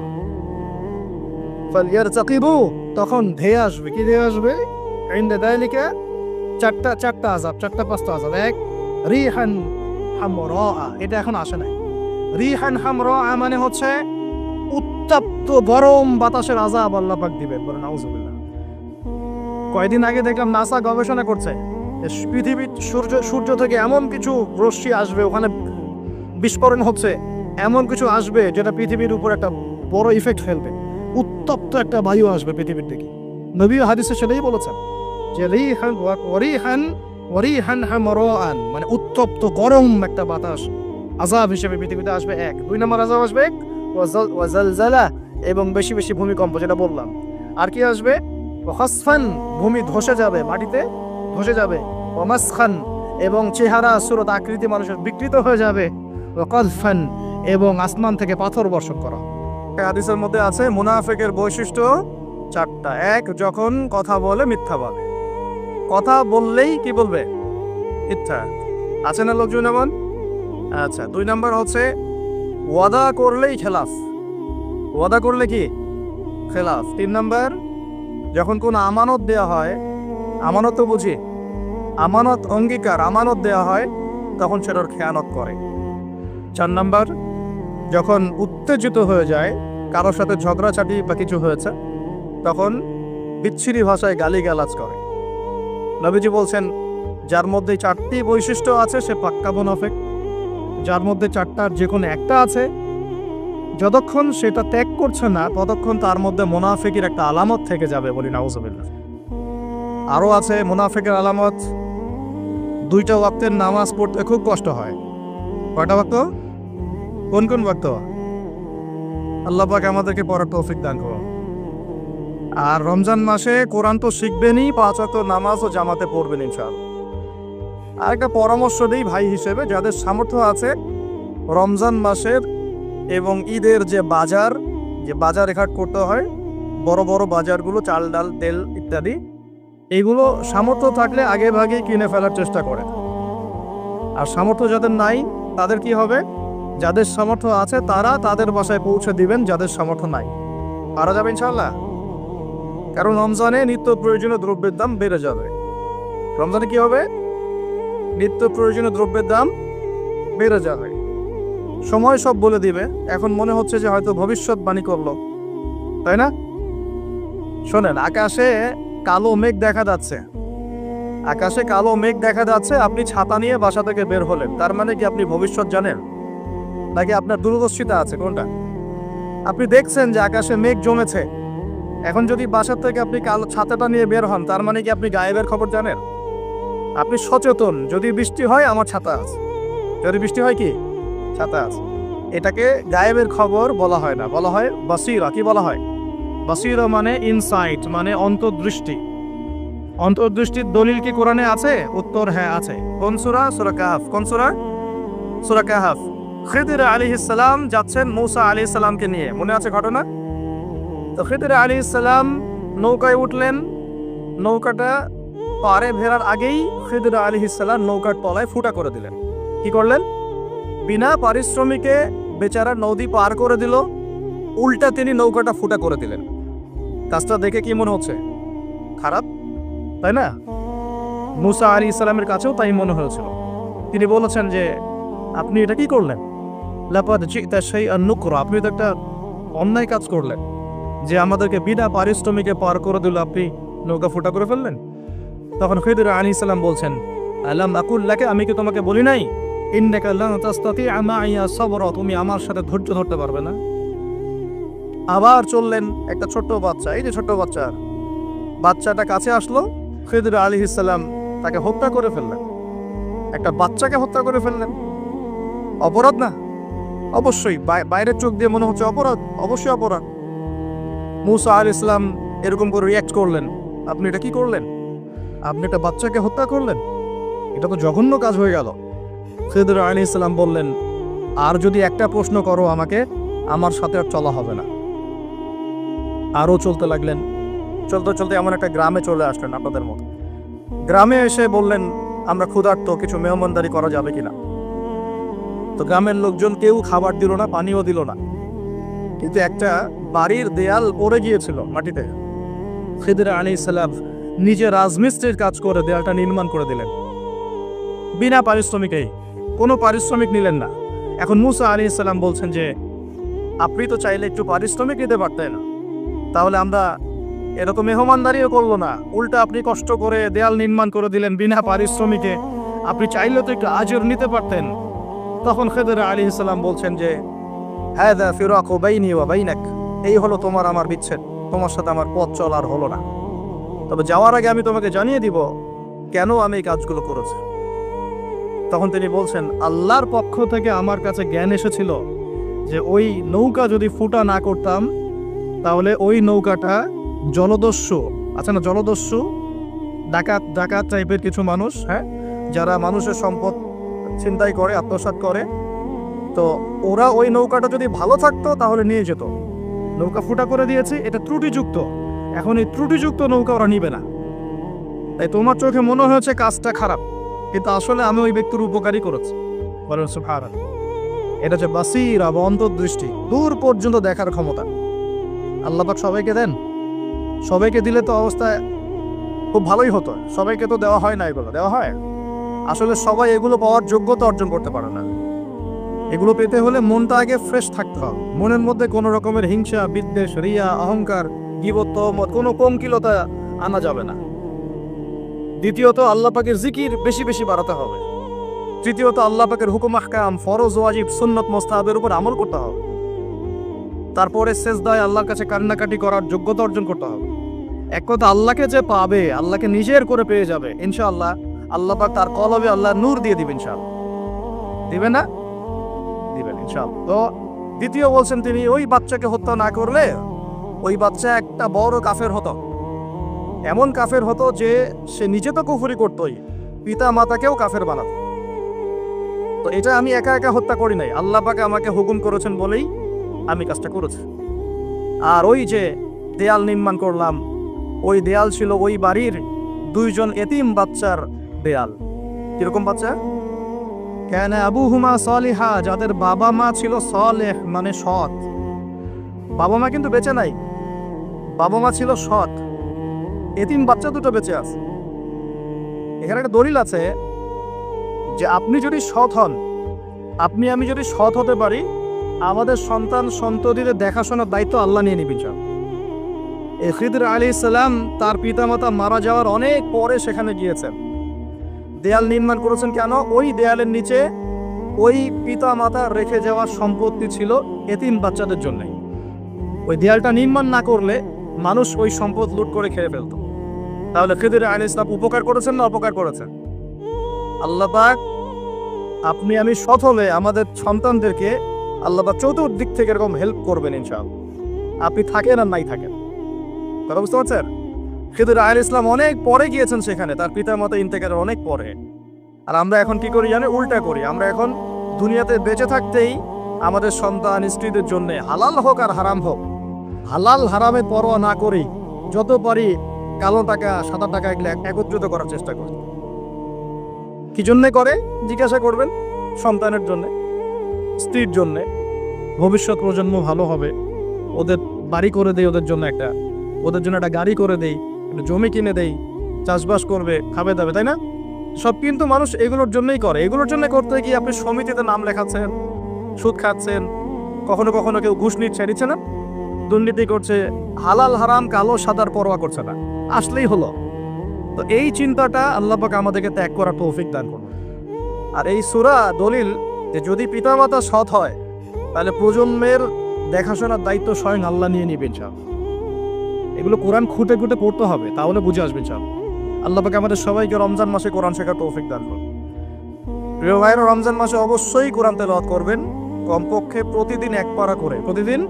ফালইয়ারতাকিবু, তখন ধেয়ে আসবে। কি ধেয়ে আসবে? ইনদা যালিকা চারটা আযাব, 4-5টা আযাব। এক, রিহান হামরা, এটা এখন আসে নাই। রিহান হামরা মানে হচ্ছে উত্তপ্ত গরম বাতাসের আযাব আল্লাহ পাক দিবেন, বলেন নাউযুবিল্লাহ। কয়েকদিন আগে দেখলাম নাসা গবেষণা করছে, পৃথিবীর সূর্য থেকে এমন কিছু রশ্মি আসবে, ওখানে বিস্ফোরণ হচ্ছে, এমন কিছু আসবে যেটা পৃথিবীর উপর একটা বড় ইফেক্ট ফেলবে। উত্তপ্ত একটা বায়ু আসবে পৃথিবীর থেকে। নবী হাদিসে সেটাই বলেছেন যে রিহান হামরান মানে উত্তপ্ত গরম একটা বাতাস আযাব হিসেবে পৃথিবীতে আসবে। এক। 2 নম্বর আযাব আসবে ওয়াজালজালা, এবং বেশি বেশি ভূমিকম্প, যেটা বললাম। আর কি আসবে? ওয়াখাসফান, ভূমি ধসে যাবে, মাটিতে ধসে যাবে। ওয়ামাসখান, এবং চেহারা সুরত আকৃতি মানুষের বিকৃত হয়ে যাবে। ওয়াকাযফান, এবং আসমান থেকে পাথর বর্ষণ করা। হাদিসের মধ্যে আছে মুনাফিকের বৈশিষ্ট্য 4টা। এক, যখন কথা বলে মিথ্যা বলে, কথা বললেই কি বলবে? মিথ্যা। আছে না লোকজন এমন? আচ্ছা। 2 নম্বর হচ্ছে ওয়াদা করলেই খেলাফ, ওয়াদা করলে কি খেলাফ। 3 নাম্বার, যখন কোনো আমানত দেওয়া হয়, আমানত তো বুঝি, আমানত অঙ্গীকার, আমানত দেওয়া হয় তখন সেটার খেয়ানত করে। 4 নাম্বার, যখন উত্তেজিত হয়ে যায়, কারোর সাথে ঝগড়াঝাটি বা কিছু হয়েছে, তখন বিচ্ছিরি ভাষায় গালিগালাজ করে। নবীজি বলছেন যার মধ্যে 4টি বৈশিষ্ট্য আছে সে পাক্কা মুনাফিক। যার মধ্যে 4টার যে কোনো একটা আছে, যতক্ষণ সেটা ত্যাগ করছে না ততক্ষণ তার মধ্যে মুনাফিকের একটা আলামত থেকে যাবে, বলি নাউজুবিল্লাহ। আরও আছে মুনাফিকের আলামত, 2টা ওয়াক্তের নামাজ পড়তে খুব কষ্ট হয়। কয়টা ওয়াক্ত? কোন কোন ওয়াক্ত? আল্লাহ পাক আমাদেরকে পড়ার তৌফিক দান করুন। আর রমজান মাসে কোরআন তো শিখবেনই, 5 ওয়াক্ত নামাজও জামাতে পড়বেন ইনশাআল্লাহ। আর একটা পরামর্শ দিই ভাই হিসেবে, যাদের সামর্থ্য আছে রমজান মাসের এবং ঈদের যে বাজার ঘাট করতে হয়, বড় বড় বাজারগুলো, চাল ডাল তেল ইত্যাদি, এগুলো সামর্থ্য থাকলে আগে ভাগে কিনে ফেলার চেষ্টা করে। আর সামর্থ্য যাদের নাই তাদের কি হবে? যাদের সামর্থ্য আছে তারা তাদের বাসায় পৌঁছে দিবেন, যাদের সামর্থ্য নাই পারা যাবে ইনশাআল্লাহ। কারণ রমজানে নিত্য প্রয়োজনীয় দ্রব্যের দাম বেড়ে যাবে। রমজানে কি হবে? নিত্য প্রয়োজনীয় দ্রব্যের দাম বেড়ে যাবে। সময় সব বলে দিবে। এখন মনে হচ্ছে যে হয়তো ভবিষ্যৎবাণী করলো, তাই না? শোনেন, আকাশে কালো মেঘ দেখা যাচ্ছে, আকাশে কালো মেঘ দেখা যাচ্ছে, আপনি ছাতা নিয়ে বাসা থেকে বের হলেন, তার মানে কি আপনি ভবিষ্যৎ জানেন নাকি আপনার দূরদর্শিতা আছে? কোনটা? আপনি দেখছেন যে আকাশে মেঘ জমেছে, এখন যদি বাসা থেকে আপনি কালো ছাতাটা নিয়ে বের হন, তার মানে কি আপনি গায়েবের খবর জানেন? আপনি সচেতন, যদি বৃষ্টি হয় আমার ছাতা আছে, যদি বৃষ্টি হয় কি ছাতা আছে। এটাকে গায়েবের খবর বলা হয় না, বলা হয় বাসীরা। কি বলা হয়? বাসীরা মানে ইনসাইট, মানে অন্তর্দৃষ্টি। অন্তর্দৃষ্টির দলিল কি কোরআনে আছে? উত্তর হ্যাঁ আছে। কোন সূরা? সূরা কাহফ। কোন সূরা? সূরা কাহফ। খিদির আলাইহিস সালাম যাচ্ছেন মূসা আলাইহিস সালামকে নিয়ে, মনে আছে ঘটনা? তো খিদির আলাইহিস সালাম নৌকায় উঠলেন, নৌকাটা পারে ভেড়ার আগেই খিদির আলাইহিস সালাম নৌকার তলায় ফুটা করে দিলেন। কি করলেন? বিনা পারিশ্রমিকে বেচারা নদী পার করে দিল, উল্টা তিনি নৌকাটা ফুটা করে দিলেন। কাজটা দেখে কি মনে হচ্ছে? খারাপ, তাই না? মূসা আলাইহিস সালামের কাছেও তাই মনে হয়েছিল। তিনি বলেছেন যে আপনি এটা কি করলেন? লাকাদ জি'তা শাইআন নুকরা, আপনি তো একটা অন্যায় কাজ করলেন, যে আমাদেরকে বিনা পারিশ্রমিকে পার করে দিল, আপনি নৌকা ফুটা করে ফেললেন। তখন খিদির আলাইহিস সালাম বলছেন, আলাম আকুল লাকা, আমি কি তোমাকে বলি নাই ইন্নাকা লান তাসতাতিআ মাইয়া সাবরা, তুমি আমার সাথে ধৈর্য ধরতে পারবে না? আবার চললেন, একটা ছোট্ট বাচ্চা, এই যে ছোট্ট বাচ্চাটা কাছে আসলো, খিদির আলাইহিস সালাম তাকে হত্যা করে ফেললেন। একটা বাচ্চাকে হত্যা করে ফেললেন, অপরাধ না? অবশ্যই, বাইরের চোখ দিয়ে মনে হচ্ছে অপরাধ, অবশ্যই অপরাধ। মূসা আলাইহিস সালাম এরকম করে রিয়াক্ট করলেন, আপনি এটা কি করলেন? আপনি একটা বাচ্চাকে হত্যা করলেন, এটা তো জঘন্য কাজ হয়ে গেল। খিদির আলাইহিস সালাম বললেন, আর যদি একটা প্রশ্ন করো আমাকে, আমার সাথে আর চলা হবে না। আরও চলতে লাগলেন, চলতে চলতে এমন একটা গ্রামে চলে আসলেন আপনাদের মতো। গ্রামে এসে বললেন, আমরা ক্ষুধার্ত, কিছু মেহমানদারি করা যাবে কিনা? তো গ্রামের লোকজন কেউ খাবার দিল না, পানিও দিল না, কিন্তু একটা বাড়ির দেয়াল পড়ে গিয়েছিল মাটিতে। খিদির আলাইহিস সালাম নিজে রাজমিস্ত্রির কাজ করে দেয়ালটা নির্মাণ করে দিলেন, বিনা পারিশ্রমিকে, কোনো পারিশ্রমিক নিলেন না। এখন মূসা আলাইহিস সালাম বলছেন যে আপনি তো চাইলে একটু পারিশ্রমিক দিতে পারতেন, তাহলে আমরা এরকম মেহমানদারিও করলো না, উল্টা আপনি কষ্ট করে দেয়াল নির্মাণ করে দিলেন বিনা পারিশ্রমিকে, আপনি চাইলে তো একটু আজর নিতে পারতেন। তখন খিদির আলাইহিস সালাম বলছেন যে হাযা ফিরাকু বাইনি ওয়া বাইনাক, এই হলো তোমার আমার বিচ্ছেদ, তোমার সাথে আমার পথ চলার হলো না। তবে যাওয়ার আগে আমি তোমাকে জানিয়ে দিব কেন আমি এই কাজগুলো করেছি। তখন তিনি বলছেন, আল্লাহর পক্ষ থেকে আমার কাছে জ্ঞান এসেছিল যে ওই নৌকা যদি ফুটা না করতাম, তাহলে ওই নৌকাটা জলদস্যু আছে না, জলদস্যু ডাকাত টাইপের কিছু মানুষ, হ্যাঁ, যারা মানুষের সম্পদ ছিনতাই করে, আত্মসাৎ করে, তো ওরা ওই নৌকাটা যদি ভালো থাকতো তাহলে নিয়ে যেত। নৌকা ফুটা করে দিয়েছে, এটা ত্রুটিযুক্ত, এখন এই ত্রুটিযুক্ত নৌকা ওরা নিবে না। তাই তোমার চোখে মনে হয়েছে কাজটা খারাপ, কিন্তু আসলে আমি ওই ব্যক্তির উপকারী করেছি। বলেন সুবহানাল্লাহ। এটা হচ্ছে বাসীরা বা অন্তর্দৃষ্টি, দূর পর্যন্ত দেখার ক্ষমতা। আল্লাহ পাক সবাইকে দেন? সবাইকে দিলে তো অবস্থা খুব ভালোই হতো। সবাইকে তো দেওয়া হয় না, এগুলো দেওয়া হয়। আসলে সবাই এগুলো পাওয়ার যোগ্যতা অর্জন করতে পারে না। এগুলো পেতে হলে মনটা আগে ফ্রেশ থাকতে হবে। মনের মধ্যে কোনো রকমের হিংসা, বিদ্বেষ, রিয়া, অহংকার, গীবত, তহমত, কোনো কমকিলতা আনা যাবে না। দ্বিতীয়ত আল্লাহ পাকের জিকির বেশি বেশি বাড়াতে হবে। তৃতীয়ত আল্লাহ পাকের হুকুম আহকাম, ফরজ ওয়াজিব, সুন্নত মুস্তাহাবের উপর আমল করতে হবে। তারপরে সেজদায় আল্লাহর কাছে কান্নাকাটি করার যোগ্যতা অর্জন করতে হবে। এক কথা, আল্লাহকে যে পাবে, আল্লাহকে নিজের করে পেয়ে যাবে ইনশাআল্লাহ, আল্লাহ পাক তার কলবে আল্লাহ নূর দিয়ে দিবেন ইনশাআল্লাহ। দিবেন না? দিবেন ইনশাআল্লাহ। তো দ্বিতীয় বলছেন তিনি, ওই বাচ্চাকে হত্যা না করলে ওই বাচ্চা একটা বড় কাফের হতো। এমন কাফের হতো যে সে নিজে তো কুফরি করতোই, পিতা মাতাকেও কাফের বানাতো। তো এটা আমি একা একা হত্যা করি নাই, আল্লাহ পাক আমাকে হুকুম করেছেন বলেই আমি কাজটা করেছি। আর ওই যে দেয়াল নির্মাণ করলাম, ওই দেয়াল ছিল ওই বাড়ির 2জন এতিম বাচ্চার দেয়াল। কিরকম বাচ্চা? কেন আবুহুমা সলিহা, যাদের বাবা মা ছিল সলেহ, মানে সৎ। বাবা মা কিন্তু বেঁচে নাই, বাবা মা ছিল সৎ। এতিম বাচ্চা দুটো বেঁচে আছে। এখানে একটা দলিল আছে যে আপনি যদি সৎ হন, আপনি আমি যদি সৎ হতে পারি, আমাদের সন্তান সন্ততিদের দেখাশোনার দায়িত্ব আল্লাহ নিয়ে নিবেন। খিদর আলাইহিস সালাম তার পিতামাতা মারা যাওয়ার অনেক পরে সেখানে গিয়েছেন, দেয়াল নির্মাণ করেছেন। কেন? ওই দেয়ালের নিচে ওই পিতামাতা রেখে যাওয়া সম্পত্তি ছিল এতিম বাচ্চাদের জন্য। ওই দেয়ালটা নির্মাণ না করলে মানুষ ওই সম্পদ লুট করে খেয়ে ফেলত। তাহলে খিদর আলাইহিস সালাম উপকার করেছেন না অপকার করেছেন? আল্লাহ পাক আপনি আমি সৎ হলে আমাদের সন্তানদেরকে আল্লাহ পাক চতুর্দিক থেকে এরকম হেল্প করবেন ইনশাআল্লাহ। আপনি থাকেন আর নাই থাকেন, কথা বুঝতে পারছেন? খিদর আলাইহিস সালাম অনেক পরে গিয়েছেন সেখানে, তার পিতামাতা ইন্তেকালের অনেক পরে। আর আমরা এখন কি করি জানেন? উল্টা করি। আমরা এখন দুনিয়াতে বেঁচে থাকতেই আমাদের সন্তান স্ত্রীদের জন্য, হালাল হোক আর হারাম হোক, হালাল হারামে পরোয়া না করি যত পারি কালো টাকা সাদা টাকা এগুলো একত্রিত করার চেষ্টা করি। কি জন্যে করে জিজ্ঞাসা করবেন? সন্তানের জন্যে, স্ত্রীর জন্যে, ভবিষ্যৎ প্রজন্ম ভালো হবে, ওদের বাড়ি করে দেই, ওদের জন্য একটা গাড়ি করে দেই, একটা জমি কিনে দেই, চাষবাস করবে, খাবে দাবে, তাই না? সব কিন্তু মানুষ এগুলোর জন্যই করে। এগুলোর জন্য করতে গিয়ে আপনি সমিতিতে নাম লেখাচ্ছেন, সুদ খাচ্ছেন, কখনো কখনো কেউ ঘুষ নিচ্ছে না, দুর্নীতি করছে, হালাল হারাম কালো সাদার পরোয়া করছে না, আসলেই হলো। তো এই চিন্তাটা আল্লাহ পাক আমাদেরকে ত্যাগ করার তৌফিক দান করুন। আর এই সূরা দলিল যে যদি পিতামাতা সৎ হয় তাহলে প্রজন্মের দেখাশোনার দায়িত্ব স্বয়ং আল্লাহ নিয়ে নিবেন। এগুলো কোরআন খুঁটে খুঁটে পড়তে হবে, তাহলে বুঝে আসবেন। আল্লাহ পাক আমাদের সবাইকে রমজান মাসে কোরআন শেখার তৌফিক দান করুন। প্রিয় ভাইরা, রমজান মাসে অবশ্যই কোরআন তেলাওয়াত করবেন, কমপক্ষে প্রতিদিন 1 পারা করে, প্রতিদিন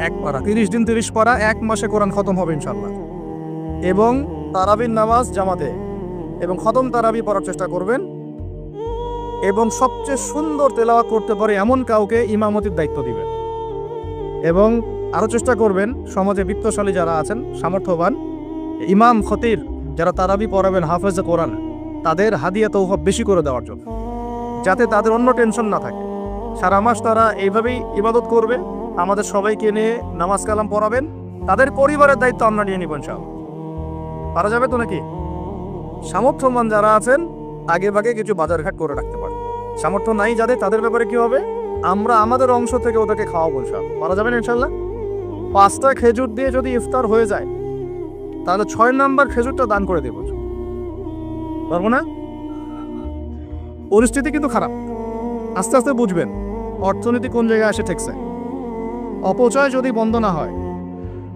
1 পারা, 30 দিন 30 পারা, 1 মাসে কোরআন খতম হবে ইনশাআল্লাহ। এবং তারাবির নামাজ জামাতে এবং খতম তারাবি পড়ার চেষ্টা করবেন। এবং সবচেয়ে সুন্দর তেলাওয়াত করতে পারে এমন কাউকে ইমামতির দায়িত্ব দিবেন। এবং আরও চেষ্টা করবেন সমাজে বিত্তশালী যারা আছেন, সামর্থ্যবান ইমাম খতির যারা তারাবি পড়াবেন, হাফেজে কোরআন, তাদের হাদিয়া তৌফা বেশি করে দেওয়ার জন্য, যাতে তাদের অন্য টেনশন না থাকে। সারা মাস তারা এইভাবেই ইবাদত করবে, আমাদের সবাইকে নিয়ে নামাজ কালাম পড়াবেন, তাদের পরিবারের দায়িত্ব আমরা নিয়ে নিব ইনশাআল্লাহ। পারা যাবে তো নাকি? সামর্থ্যবান যারা আছেন আগে ভাগে কিছু বাজারঘাট করে রাখতে পারে, সামর্থ্য নাই যাদের, তাদের ব্যাপারে কি হবে? আমরা আমাদের অংশ থেকে ওদেরকে খাওয়াবো ইনশাআল্লাহ। পারা যাবে না ইনশাআল্লাহ? 5টা খেজুর দিয়ে যদি ইফতার হয়ে যায় তাহলে 6 নম্বর খেজুরটা দান করে দেব, পারবো না? পরিস্থিতি কিন্তু খারাপ, আস্তে আস্তে বুঝবেন অর্থনীতি কোন জায়গায় এসে ঠেকছে। অপচয় যদি বন্ধ না হয়,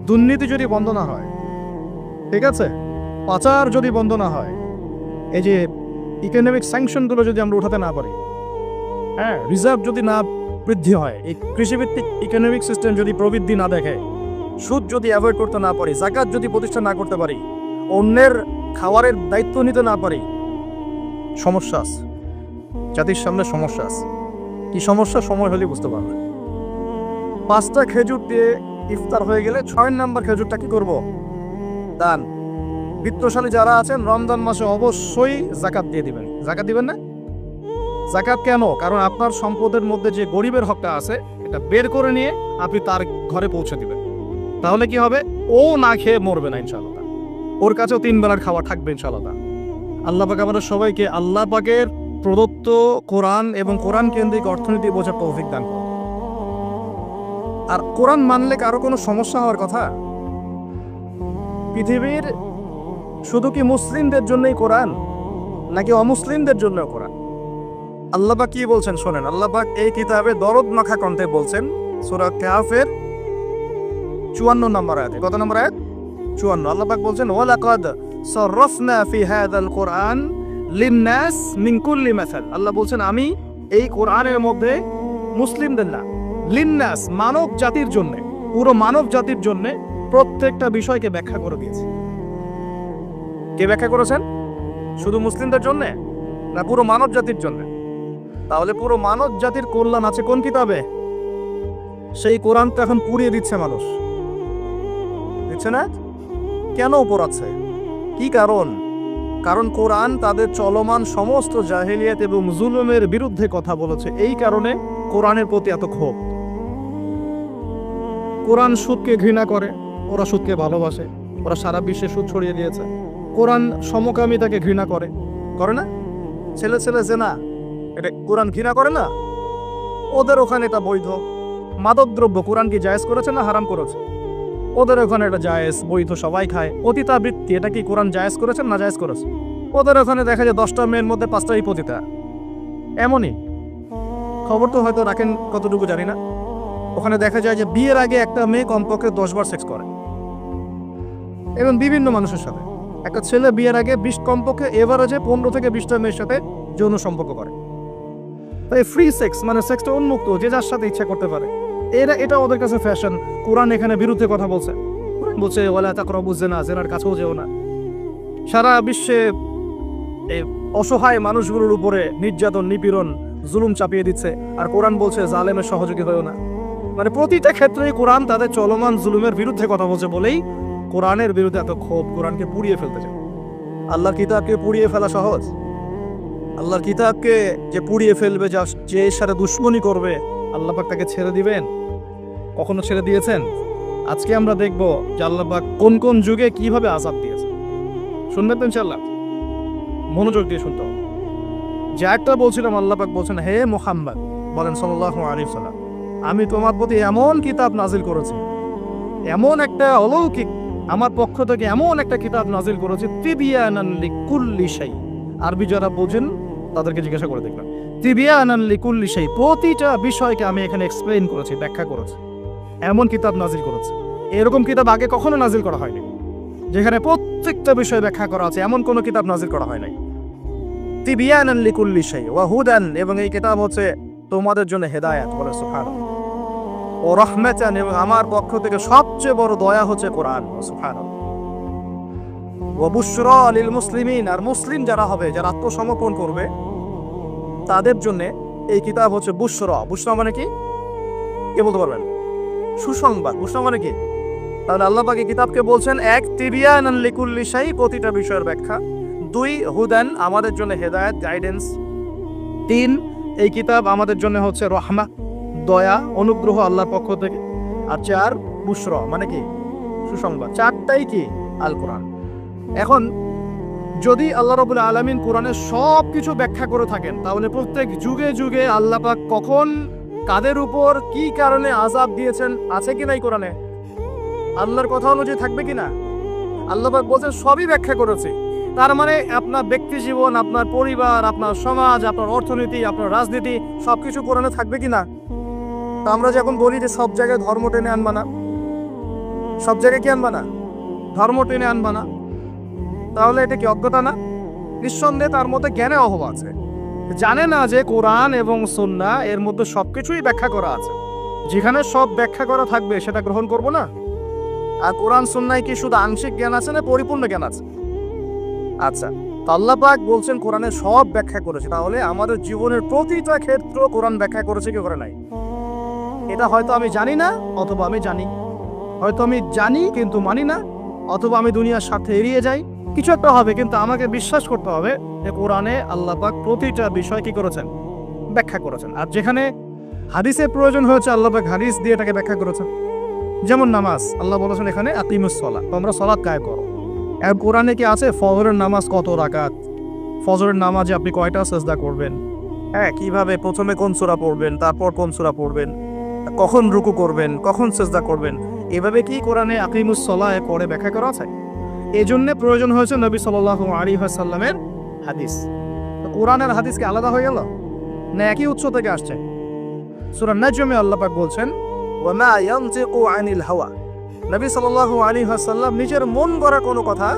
দুর্নীতি যদি বন্ধ না হয়, ঠিক আছে, পাচার যদি বন্ধ না হয়, এই যে ইকোনমিক স্যাংশনগুলো যদি আমরা উঠাতে না পারি, হ্যাঁ, রিজার্ভ যদি না বৃদ্ধি হয়, এই কৃষিভিত্তিক ইকোনমিক সিস্টেম যদি প্রবৃদ্ধি না দেখে, সুদ যদি অ্যাভয়েড করতে না পারি, যাকাত যদি প্রতিষ্ঠা না করতে পারি, অন্যের খাবারের দায়িত্ব নিতে না পারি, সমস্যা আছে, জাতির সামনে সমস্যা আছে। কি সমস্যা? সময় হলে বুঝতে পারবে। 5টা খেজুর দিয়ে ইফতার হয়ে গেলে 6 নম্বর খেজুরটা কি করব? দান। বিত্তশালী যারা আছেন রমজান মাসে অবশ্যই যাকাত দিয়ে দিবেন। যাকাত দিবেন না? যাকাত কেন? কারণ আপনার সম্পদের মধ্যে যে গরিবের হকটা আছে এটা বের করে নিয়ে আপনি তার ঘরে পৌঁছে দিবেন। তাহলে কি হবে? ও না খেয়ে মরবে না ইনশাআল্লাহ, ওর কাছেও 3 বেলার খাওয়া থাকবে ইনশাআল্লাহ। আল্লাহ পাক আমাদের সবাইকে আল্লাহ পাকের প্রদত্ত কোরআন এবং কোরআন কেন্দ্রিক অর্থনীতি বোঝার তৌফিক দান করুন। আর কোরআন মানলে কারো কোনো সমস্যা হওয়ার কথা? পৃথিবীর শুধু কি মুসলিমদের জন্যই কোরআন, নাকি অমুসলিমদের জন্য কোরআন? আল্লাহ পাক কি বলছেন শোনেন। আল্লাহ পাক এই কিতাবে দরদ মাখা কণ্ঠে বলছেন সূরা কাহফের 54 নম্বর আয়াতে। কত নম্বর আয়াত? 54। আল্লাহ পাক বলছেন ওয়ালাকাদ সাররাফনা ফি হাযাল কুরআন লিন-নাস মিন কুল্লি মাসাল। আল্লাহ বলছেন আমি এই কোরআনের মধ্যে মুসলিমদের না, লিন-নাস মানব জাতির জন্য, পুরো মানব জাতির জন্য প্রত্যেকটা বিষয়কে ব্যাখ্যা করে দিয়েছি। কে ব্যাখ্যা করেছেন? শুধু মুসলিমদের জন্য না পুরো মানব জাতির জন্য? তাহলে পুরো মানব জাতির কল্যাণ আছে কোন কিতাবে? সেই কোরআন তো এখন পুড়িয়ে দিচ্ছে মানুষ, দিচ্ছে না? কেন পোড়াচ্ছে? কি কারণ? কারণ কোরআন তাদের চলমান সমস্ত জাহেলিয়াত এবং জুলুমের বিরুদ্ধে কথা বলেছে। এই কারণে কোরআনের প্রতি এত ক্ষোভ। কোরআন সুদকে ঘৃণা করে, ওরা সুদকে ভালোবাসে, ওরা সারা বিশ্বে সুদ ছড়িয়ে দিয়েছে। কোরআন সমকামিতাকে ঘৃণা করে, করে না? ছেলে ছেলে জেনা, এটা কোরআন ঘৃণা করে না? ওদের ওখানে এটা বৈধ। মাদকদ্রব্য কোরআন কি জায়েজ করেছে না হারাম করেছে? ওদের ওখানে এটা জায়েজ, বৈধ, সবাই খায়। পতিতাবৃত্তি এটা কি কোরআন জায়েজ করেছে না জায়েজ করেছে? ওদের ওখানে দেখা যায় 10টা মেয়ের মধ্যে 5টাই পতিতা। এমনই খবর তো হয়তো রাখেন কতটুকু জানি না। ওখানে দেখা যায় যে বিয়ের আগে একটা মেয়ে কমপক্ষে 10 বার সেক্স করে, এবং বিভিন্ন মানুষের সাথে। একটা ছেলে বিয়ের আগে 20 কমপক্ষে এভারেজে 15 থেকে 20টা মেয়ের সাথে যৌন সম্পর্ক করে। তাই ফ্রি সেক্স মানে সেক্সটা উন্মুক্ত, যে যার সাথে ইচ্ছা করতে পারে। এটা ওদের কাছে ফ্যাশন। কোরআন এখানে বিরুদ্ধে কথা বলছে। কোরআন বলছে ওয়ালা তাকরাবুজ জিনা, জিনার কাছেও যেও না। সারা বিশ্বে এই অসহায় মানুষগুলোর উপরে নির্যাতন, নিপীড়ন, জুলুম চাপিয়ে দিচ্ছে, আর কোরআন বলছে জালেমের সহযোগী হয়েও না। মানে প্রতিটা ক্ষেত্রেই কোরআন তাদের চলমান জুলুমের বিরুদ্ধে কথা বলছে বলেই কোরআনের বিরুদ্ধে এত ক্ষোভ। কোরআনকে পুড়িয়ে ফেলতে চায়। আল্লাহর কিতাবকে পুড়িয়ে ফেলা সহজ? আল্লাহর কিতাবকে যে পুড়িয়ে ফেলবে, যে এর সাথে দুশ্মনী করবে, আল্লাহ পাক তাকে ছেড়ে দিবেন? কখনো ছেড়ে দিয়েছেন? আজকে আমরা দেখব যে আল্লাহ পাক কোন কোন যুগে কিভাবে আযাব দিয়েছে। শুনবেন তো ইনশাআল্লাহ? মনোযোগ দিয়ে শুনতে হবে। যে একটা বলছিলাম, আল্লাহ পাক বলছেন হে মুহাম্মদ বলেন সাল্লাল্লাহু আলাইহি ওয়াসাল্লাম, আমি তোমার প্রতি এমন কিতাব নাজিল করেছি, এমন একটা অলৌকিক, আমার পক্ষ থেকে এমন একটা কিতাব নাজিল করেছি, তিবিয়ানান লিকুল্লি শাই। আরবি যারা বোঝেন তাদেরকে জিজ্ঞাসা করে দেখলাম। তিবিয়ানান লিকুল্লি শাই, প্রতিটা বিষয়কে আমি এখানে এক্সপ্লেইন করেছি, ব্যাখ্যা করেছি। এমন কিতাব নাজিল করেছে, এরকম কিতাব আগে কখনো নাজিল করা হয়নি, যেখানে প্রত্যেকটা বিষয় ব্যাখ্যা করা আছে। এমন কোনো কিতাব নাজিল করা হয় নাই। তিবিয়ানান লিকুল্লি শাই ওয়া হুদান, এবং এই কিতাব হচ্ছে তোমাদের জন্য হেদায়েত। বলে সুবহানাল্লাহ। ও রাহমাতান, এবং আমার পক্ষ থেকে সবচেয়ে বড় দয়া হচ্ছে কোরআন। সুবহানাল্লাহ। ওয়া বুশরা লিল মুসলিমিন, আর মুসলিম যারা হবে, যারা আত্মসমর্পণ করবে, তাদের জন্য এই কিতাব হচ্ছে বুশরা। বুশরা মানে কি? কে বলতে পারবেন? সুসংবাদ। বুশরা মানে কি? তাহলে আল্লাহ পাক এই কিতাবকে বলছেন, এক তিবিয়ানান লিকুল্লি শাই, প্রতিটা বিষয়ের ব্যাখ্যা। 2 হুদান, আমাদের জন্য হেদায়েত, গাইডেন্স। 3 এই কিতাব আমাদের জন্য হচ্ছে রহমা, দয়া, অনুগ্রহ আল্লাহর পক্ষ থেকে। আর 4 বুশরা মানে কি? সুসংবাদ। 4টাই কি? আল কোরআন। এখন যদি আল্লাহ রাব্বুল আলামিন কোরআনের সব কিছু ব্যাখ্যা করে থাকেন, তাহলে প্রত্যেক যুগে যুগে আল্লাহ পাক কখন কাদের উপর কি কারণে আযাব দিয়েছেন আছে কি নাই কোরআনে? আল্লাহর কথা অনুযায়ী থাকবে কিনা? আল্লাহ পাক বলছেন সবই ব্যাখ্যা করেছে। তার মানে আপনার ব্যক্তি জীবন, আপনার পরিবার, আপনার সমাজ, আপনার অর্থনীতি, আপনার রাজনীতি, সবকিছু কোরআনে থাকবে কিনা? তা আমরা যখন বলি যে সব জায়গায় ধর্ম টেনে আনবা না, সব জায়গায় কি আনবা না? ধর্ম টেনে আনবা না, তাহলে এটা কি অজ্ঞতা না? নিঃসন্দেহে তার মধ্যে জ্ঞানের অভাব আছে। জানে না যে কোরআন এবং সুন্নাহ এর মধ্যে সবকিছুই ব্যাখ্যা করা আছে। যেখানে সব ব্যাখ্যা করা থাকবে সেটা গ্রহণ করব না। আর কোরআন সুন্নায় কি শুধু আংশিক জ্ঞান আছে না পরিপূর্ণ জ্ঞান আছে? আচ্ছা, আল্লাহ পাক বলছেন কোরআনে সব ব্যাখ্যা করেছে, তাহলে আমাদের জীবনের প্রতিটা ক্ষেত্র কোরআন ব্যাখ্যা করেছে কি করে নাই? এটা হয়তো আমি জানি না, অথবা আমি জানি। হয়তো আমি জানি কিন্তু মানি না, অথবা আমি দুনিয়ার স্বার্থে এড়িয়ে যাই। কিছু একটা হবে, কিন্তু আমাকে বিশ্বাস করতে হবে যে কোরআনে আল্লাহ পাক প্রতিটা বিষয় কি করেছেন? ব্যাখ্যা করেছেন। আর যেখানে হাদিসের প্রয়োজন হয়েছে, আল্লাহ পাক হাদিস দিয়ে এটাকে ব্যাখ্যা করেছেন। যেমন নামাজ, আল্লাহ বলেছেন এখানে আকিমুস সালাত, তোমরা সালাত কায়েম করো। আর কোরআনে কি আছে ফজরের নামাজ কত রাকাত, ফজরের নামাজে আপনি কয়টা সিজদা করবেন, হ্যাঁ কিভাবে প্রথমে কোন সূরা পড়বেন, তারপর কোন সূরা পড়বেন, কখন রুকু করবেন, কখন সিজদা করবেন, এভাবে কি কোরআনে আকিমুস সালাহ পড়ে ব্যাখ্যা করা আছে? এই জন্য প্রয়োজন হয়েছে নবী সাল্লাল্লাহু আলাইহি ওয়াসাল্লামের হাদিস। তো কোরআনের হাদিস কি আলাদা হয়ে গেল, না একই উৎস থেকে আসছে? সূরা নাজমে আল্লাহ পাক বলছেন ওয়া মা ইয়ানতিকু আনিল হাওয়া, নবী সাল্লাল্লাহু আলাইহি ওয়াসাল্লাম নিজের মন গড়া কোনো কথা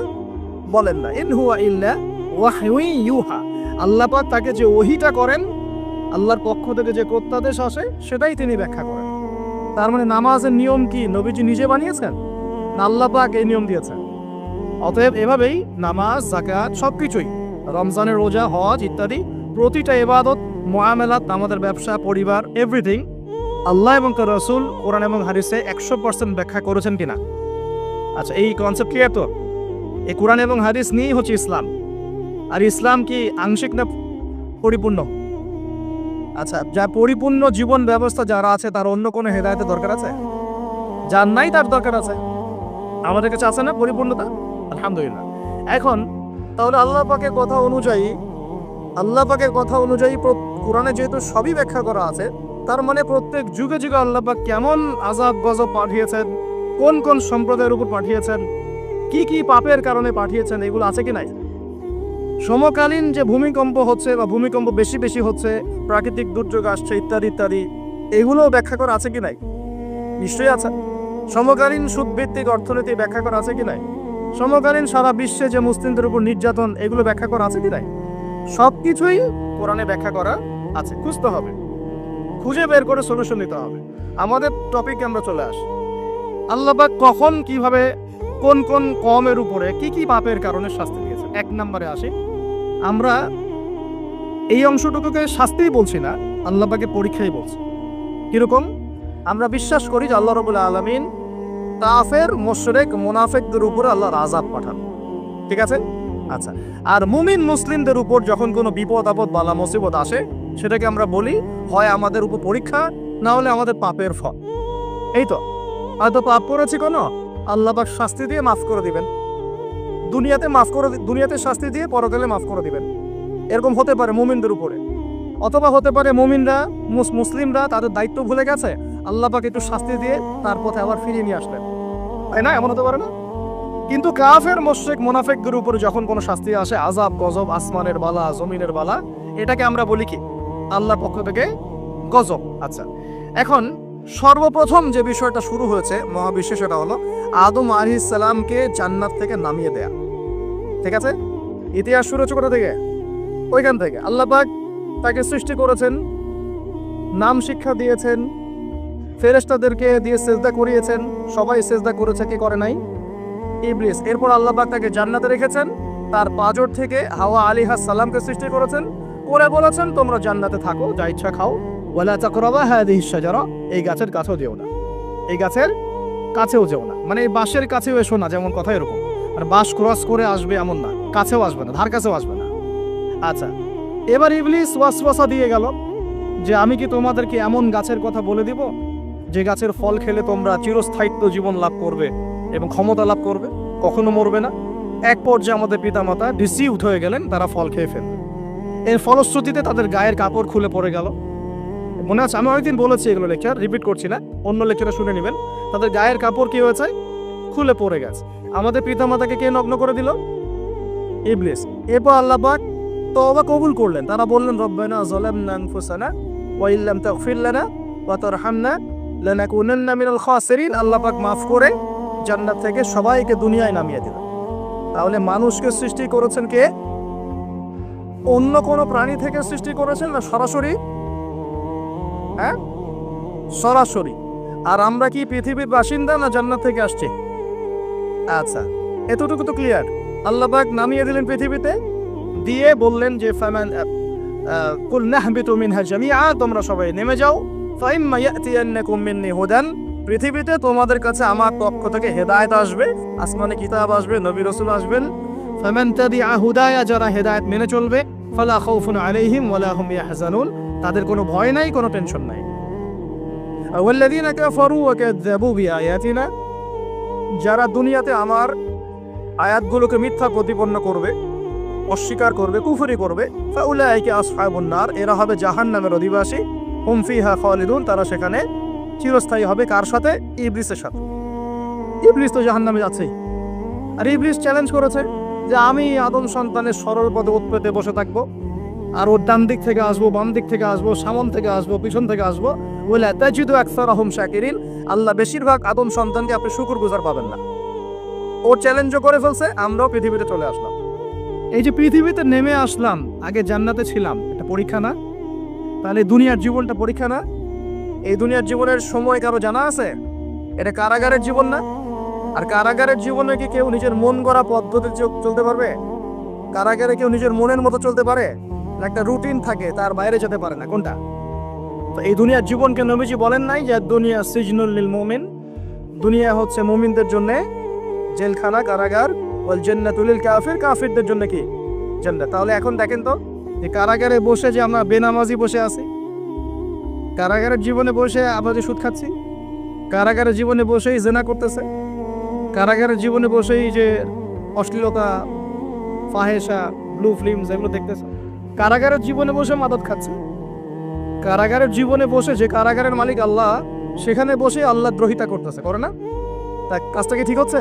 বলেন না। ইন হুয়া ইল্লা ওয়াহয়ুন ইউহা, আল্লাহ পাক তাকে যে ওহীটা করেন, আল্লাহর পক্ষ থেকে যে প্রত্যাদেশ আসে সেটাই তিনি ব্যাখ্যা করেন। তার মানে নামাজের নিয়ম কি নবীজি নিজে বানিয়েছেন, না আল্লাহ পাক এই নিয়ম দিয়েছেন? অতএব এভাবেই নামাজ, যাকাত সবকিছুই, রমজানের রোজা, হজ ইত্যাদি প্রতিটা ইবাদত, মুআমালাত, আমাদের ব্যবসা, পরিবার, এভরিথিং আল্লাহ এবং তার রাসূল কোরআন এবং হাদিসে 100% ব্যাখ্যা করেছেন কিনা? আচ্ছা, এই কনসেপ্ট ক্লিয়ার তো? এই কোরআন এবং হাদিস নিয়েই হচ্ছে ইসলাম। আর ইসলাম কি আংশিক না পরিপূর্ণ? আচ্ছা, যা পরিপূর্ণ জীবন ব্যবস্থা যারা আছে তার অন্য কোনো হেদায়েতের দরকার আছে? যার নাই তার দরকার আছে। আমাদের কাছে আছে না পরিপূর্ণতা? আলহামদুলিল্লাহ। এখন তাহলে আল্লাহ পাকের কথা অনুযায়ী কোরআনে যেহেতু সবই ব্যাখ্যা করা আছে, তার মানে প্রত্যেক যুগে যুগে আল্লাহ পাক কেমন আযাব গজব পাঠিয়েছেন, কোন কোন সম্প্রদায়ের উপর পাঠিয়েছেন, কি কি পাপের কারণে পাঠিয়েছেন, এগুলো আছে কি নাই? সমকালীন যে ভূমিকম্প হচ্ছে বা ভূমিকম্প বেশি বেশি হচ্ছে, প্রাকৃতিক দুর্যোগ আসছে ইত্যাদি ইত্যাদি, এগুলো ব্যাখ্যা করা আছে কি নাই? নিশ্চয়ই আছে। সমকালীন সুদভিত্তিক অর্থনীতি ব্যাখ্যা করা আছে কি নাই? সমকালীন সারা বিশ্বে যে মুসলিমদের উপর নির্যাতন, এগুলো ব্যাখ্যা করা আছে কি নাই? সবকিছুই কোরআনে ব্যাখ্যা করা আছে। খুঁজতে হবে, খুঁজে বের করে সলিউশন নিতে হবে। আমাদের টপিকে আমরা চলে আসি। আল্লাহ পাক কখন কিভাবে কোন কোন কওমের উপরে কি কি পাপের কারণে শাস্তি দিয়েছে। এক নম্বরে আসি, আমরা এই অংশটুকুকে শাস্তিই বলছি না, আল্লাহ পাকে পরীক্ষাই বলছি। কিরকম? আমরা বিশ্বাস করি যে আল্লাহ রাব্বুল আলামিন কাফের, মুশরিক, মুনাফিকদের উপরে আল্লাহর আযাব পাঠান, ঠিক আছে? আচ্ছা, আর মুমিন মুসলিমদের উপর যখন কোনো বিপদ আপদ বালা মুসিবত আসে, সেটাকে আমরা বলি হয় আমাদের উপর পরীক্ষা, না হলে আমাদের পাপের ফল। এই তো, হয়তো পাপ করেছি কোনো, আল্লাহ পাক শাস্তি দিয়ে মাফ করে দিবেন, দুনিয়াতে শাস্তি দিয়ে পরকালে মাফ করে দিবেন। এরকম হতে পারে মুমিনদের উপরে, অথবা হতে পারে মুমিনরা, মুসলিমরা তাদের দায়িত্ব ভুলে গেছে, আল্লাহ পাক একটু শাস্তি দিয়ে তার পথে আবার ফিরিয়ে নিয়ে আসলেন, তাই না? এমন হতে পারে না? কিন্তু কাফের, মুশরিক, মুনাফিকদের উপরে যখন কোনো শাস্তি আসে, আযাব গজব, আসমানের বালা, জমিনের বালা, এটাকে আমরা বলি কি? আল্লাহর পক্ষ থেকে গজব। আচ্ছা, এখন সর্বপ্রথম যে বিষয়টা শুরু হয়েছে মহাবিশ্বে, সেটা হলো আদম আলাইহিস সালামকে জান্নাত থেকে নামিয়ে দেয়া, ঠিক আছে? ইতিহাস শুরু হচ্ছে কোথা থেকে? ওইখান থেকে। আল্লাহ পাক তাকে সৃষ্টি করেছেন, নাম শিক্ষা দিয়েছেন, ফেরেশতাদেরকে দিয়ে সেজদা করিয়েছেন, সবাই সেজদা করেছে, কি করে নাই? ইবলিস। এরপর আল্লাহ পাক তাকে জান্নাতে রেখেছেন, তার পাঁজর থেকে হাওয়া আলাইহিস সালামকে সৃষ্টি করেছেন, করে বলেছেন তোমরা জান্নাতে থাকো, যা ইচ্ছা খাও, ওয়ালা তাকরাবা হাযিহিশ শাজারা, এই গাছের কাছেও যেও না, এই গাছের কাছেও যেও না, মানে এই বাঁশের কাছেও এসো না, যেমন কথা এরকম, মানে বাঁশ ক্রস করে আসবে এমন না, কাছেও আসবে না, ধার কাছেও আসবে না। আচ্ছা, এবার ইবলিস ওয়াসওয়াসা দিয়ে গেল যে আমি কি তোমাদেরকে এমন গাছের কথা বলে দিব যে গাছের ফল খেলে তোমরা চিরস্থায়িত্ব জীবন লাভ করবে এবং ক্ষমতা লাভ করবে, কখনো মরবে না। এক পর্যায়ে আমাদের পিতামাতা ডিসিউড হয়ে গেলেন, তারা ফল খেয়ে ফেললেন। এর ফলশ্রুতিতে তাদের গায়ের কাপড় খুলে পড়ে গেল। মনে আছে, আমি অনেকদিন বলেছি এগুলো, লেকচার রিপিট করছি না, অন্য লেকচারে শুনে নেবেন। তাদের গায়ের কাপড় কি হয়েছে? খুলে পড়ে গেছে। আমাদের পিতামাতাকে কে নগ্ন করে দিল? ইবলিস। এরপর আল্লাহ পাক তওবা কবুল করলেন, তারা বললেন রব্বানা যালামনা আনফুসানা ওয়া ইল্লাম তাগফির লানা ওয়া তারহামনা লানাকুনান্না মিনাল খাসিরিন। আল্লাহ পাক মাফ করে জান্নাত থেকে সবাইকে দুনিয়ায় নামিয়ে দিলেন। তাহলে মানুষকে সৃষ্টি করেছেন কে? অন্য কোনো প্রাণী থেকে সৃষ্টি করেছেন না সরাসরি? হ্যাঁ, সরাসরি। আর আমরা কি পৃথিবীর বাসিন্দা না জান্নাত থেকে আসছি? আচ্ছা, এতটুকু তো ক্লিয়ার। আল্লাহ পাক নামিয়ে দিলেন পৃথিবীতে, দিয়ে বললেন যে ফামান কুল নাহবিতু মিনহা জামিআ, তোমরা সবাই নেমে যাও, ফাইম্মা ইয়াতিয়ান্নাকুম মিন্নি হুদান, পৃথিবীতে তোমাদের কাছে আমার পক্ষ থেকে হেদায়েত আসবে, আসমানে কিতাব আসবে, নবী রাসূল আসবেন। ফামান তাবিআ হুদায়া, যারা হেদায়েত মেনে চলবে, ফালা খাউফুন আলাইহিম ওয়ালা হুম ইয়াহজানুন, তাদের কোনো ভয় নাই, কোনো টেনশন নাই। ওয়াল্লাযীনা কাফারু ওয়া কাযযাবু বিআয়াতিনা, যারা দুনিয়াতে আমার আয়াতগুলোকে মিথ্যা প্রতিপন্ন করবে, অস্বীকার করবে, কুফরি করবে, ফাউলাইকা আসহাবুন নার, এরা হবে জাহান্নামের অধিবাসী, হুম ফিহা খালিদুন, তারা সেখানে চিরস্থায়ী হবে। কার সাথে? ইবলিসের সাথে। ইবলিস তো জাহান্নামে যাচ্ছেই। আর ইবলিস চ্যালেঞ্জ করেছে যে আমি আদম সন্তানের সরল পথে উৎপেতে বসে থাকবো, আর ওর ডান দিক থেকে আসবো, বাম দিক থেকে আসবো, সামন থেকে আসবো, পিছন থেকে আসবো, ওয়ালা তাজিদু আকসারাহুম শাকিরিন, আল্লাহ বেশিরভাগ আদম সন্তানকে আপনি শুকরগুজার পাবেন না। ও চ্যালেঞ্জও করে ফেলছে, আমরাও পৃথিবীতে চলে আসলাম। এই যে পৃথিবীতে নেমে আসলাম, আগে জান্নাতে ছিলাম, এটা পরীক্ষা না? তাহলে দুনিয়ার জীবনটা পরীক্ষা না? এই দুনিয়ার জীবনের সময় কারো জানা আছে? এটা কারাগারের জীবন না? আর কারাগারের জীবনে কি কেউ নিজের মন গড়া পদ্ধতিতে চলতে পারবে? কারাগারে কেউ নিজের মনের মতো চলতে পারে? একটা রুটিন থাকে, তার বাইরে যেতে পারে না। কোনটা? তো এই দুনিয়ার জীবনকে নবীজি বলেন নাই যে দুনিয়া সিজনুল লিল মুমিন, দুনিয়া হচ্ছে মুমিনদের জন্য জেলখানা, কারাগার, ওয়াল জান্নাতুল লিল কাফির, কাফিরদের জন্য কি? জান্নাত। তাহলে এখন দেখেন তো, যে কারাগারে বসে যে আমরা বেনামাজি বসে আছি, কারাগারের জীবনে বসে আমরা যে সুদ খাচ্ছি, কারাগারের জীবনে বসেই জেনা করতেছে, কারাগারের জীবনে বসেই যে অশ্লীলতা, ফাহেসা, ব্লু ফিল্মস এগুলো দেখতেছে, কারাগারের জীবনে বসে মাদক খাচ্ছে, কারাগারের জীবনে বসে যে কারাগারের মালিক আল্লাহ, সেখানে বসে আল্লাহ দ্রোহিতা করতেছে, করে না? তা কাজটা কি ঠিক হচ্ছে?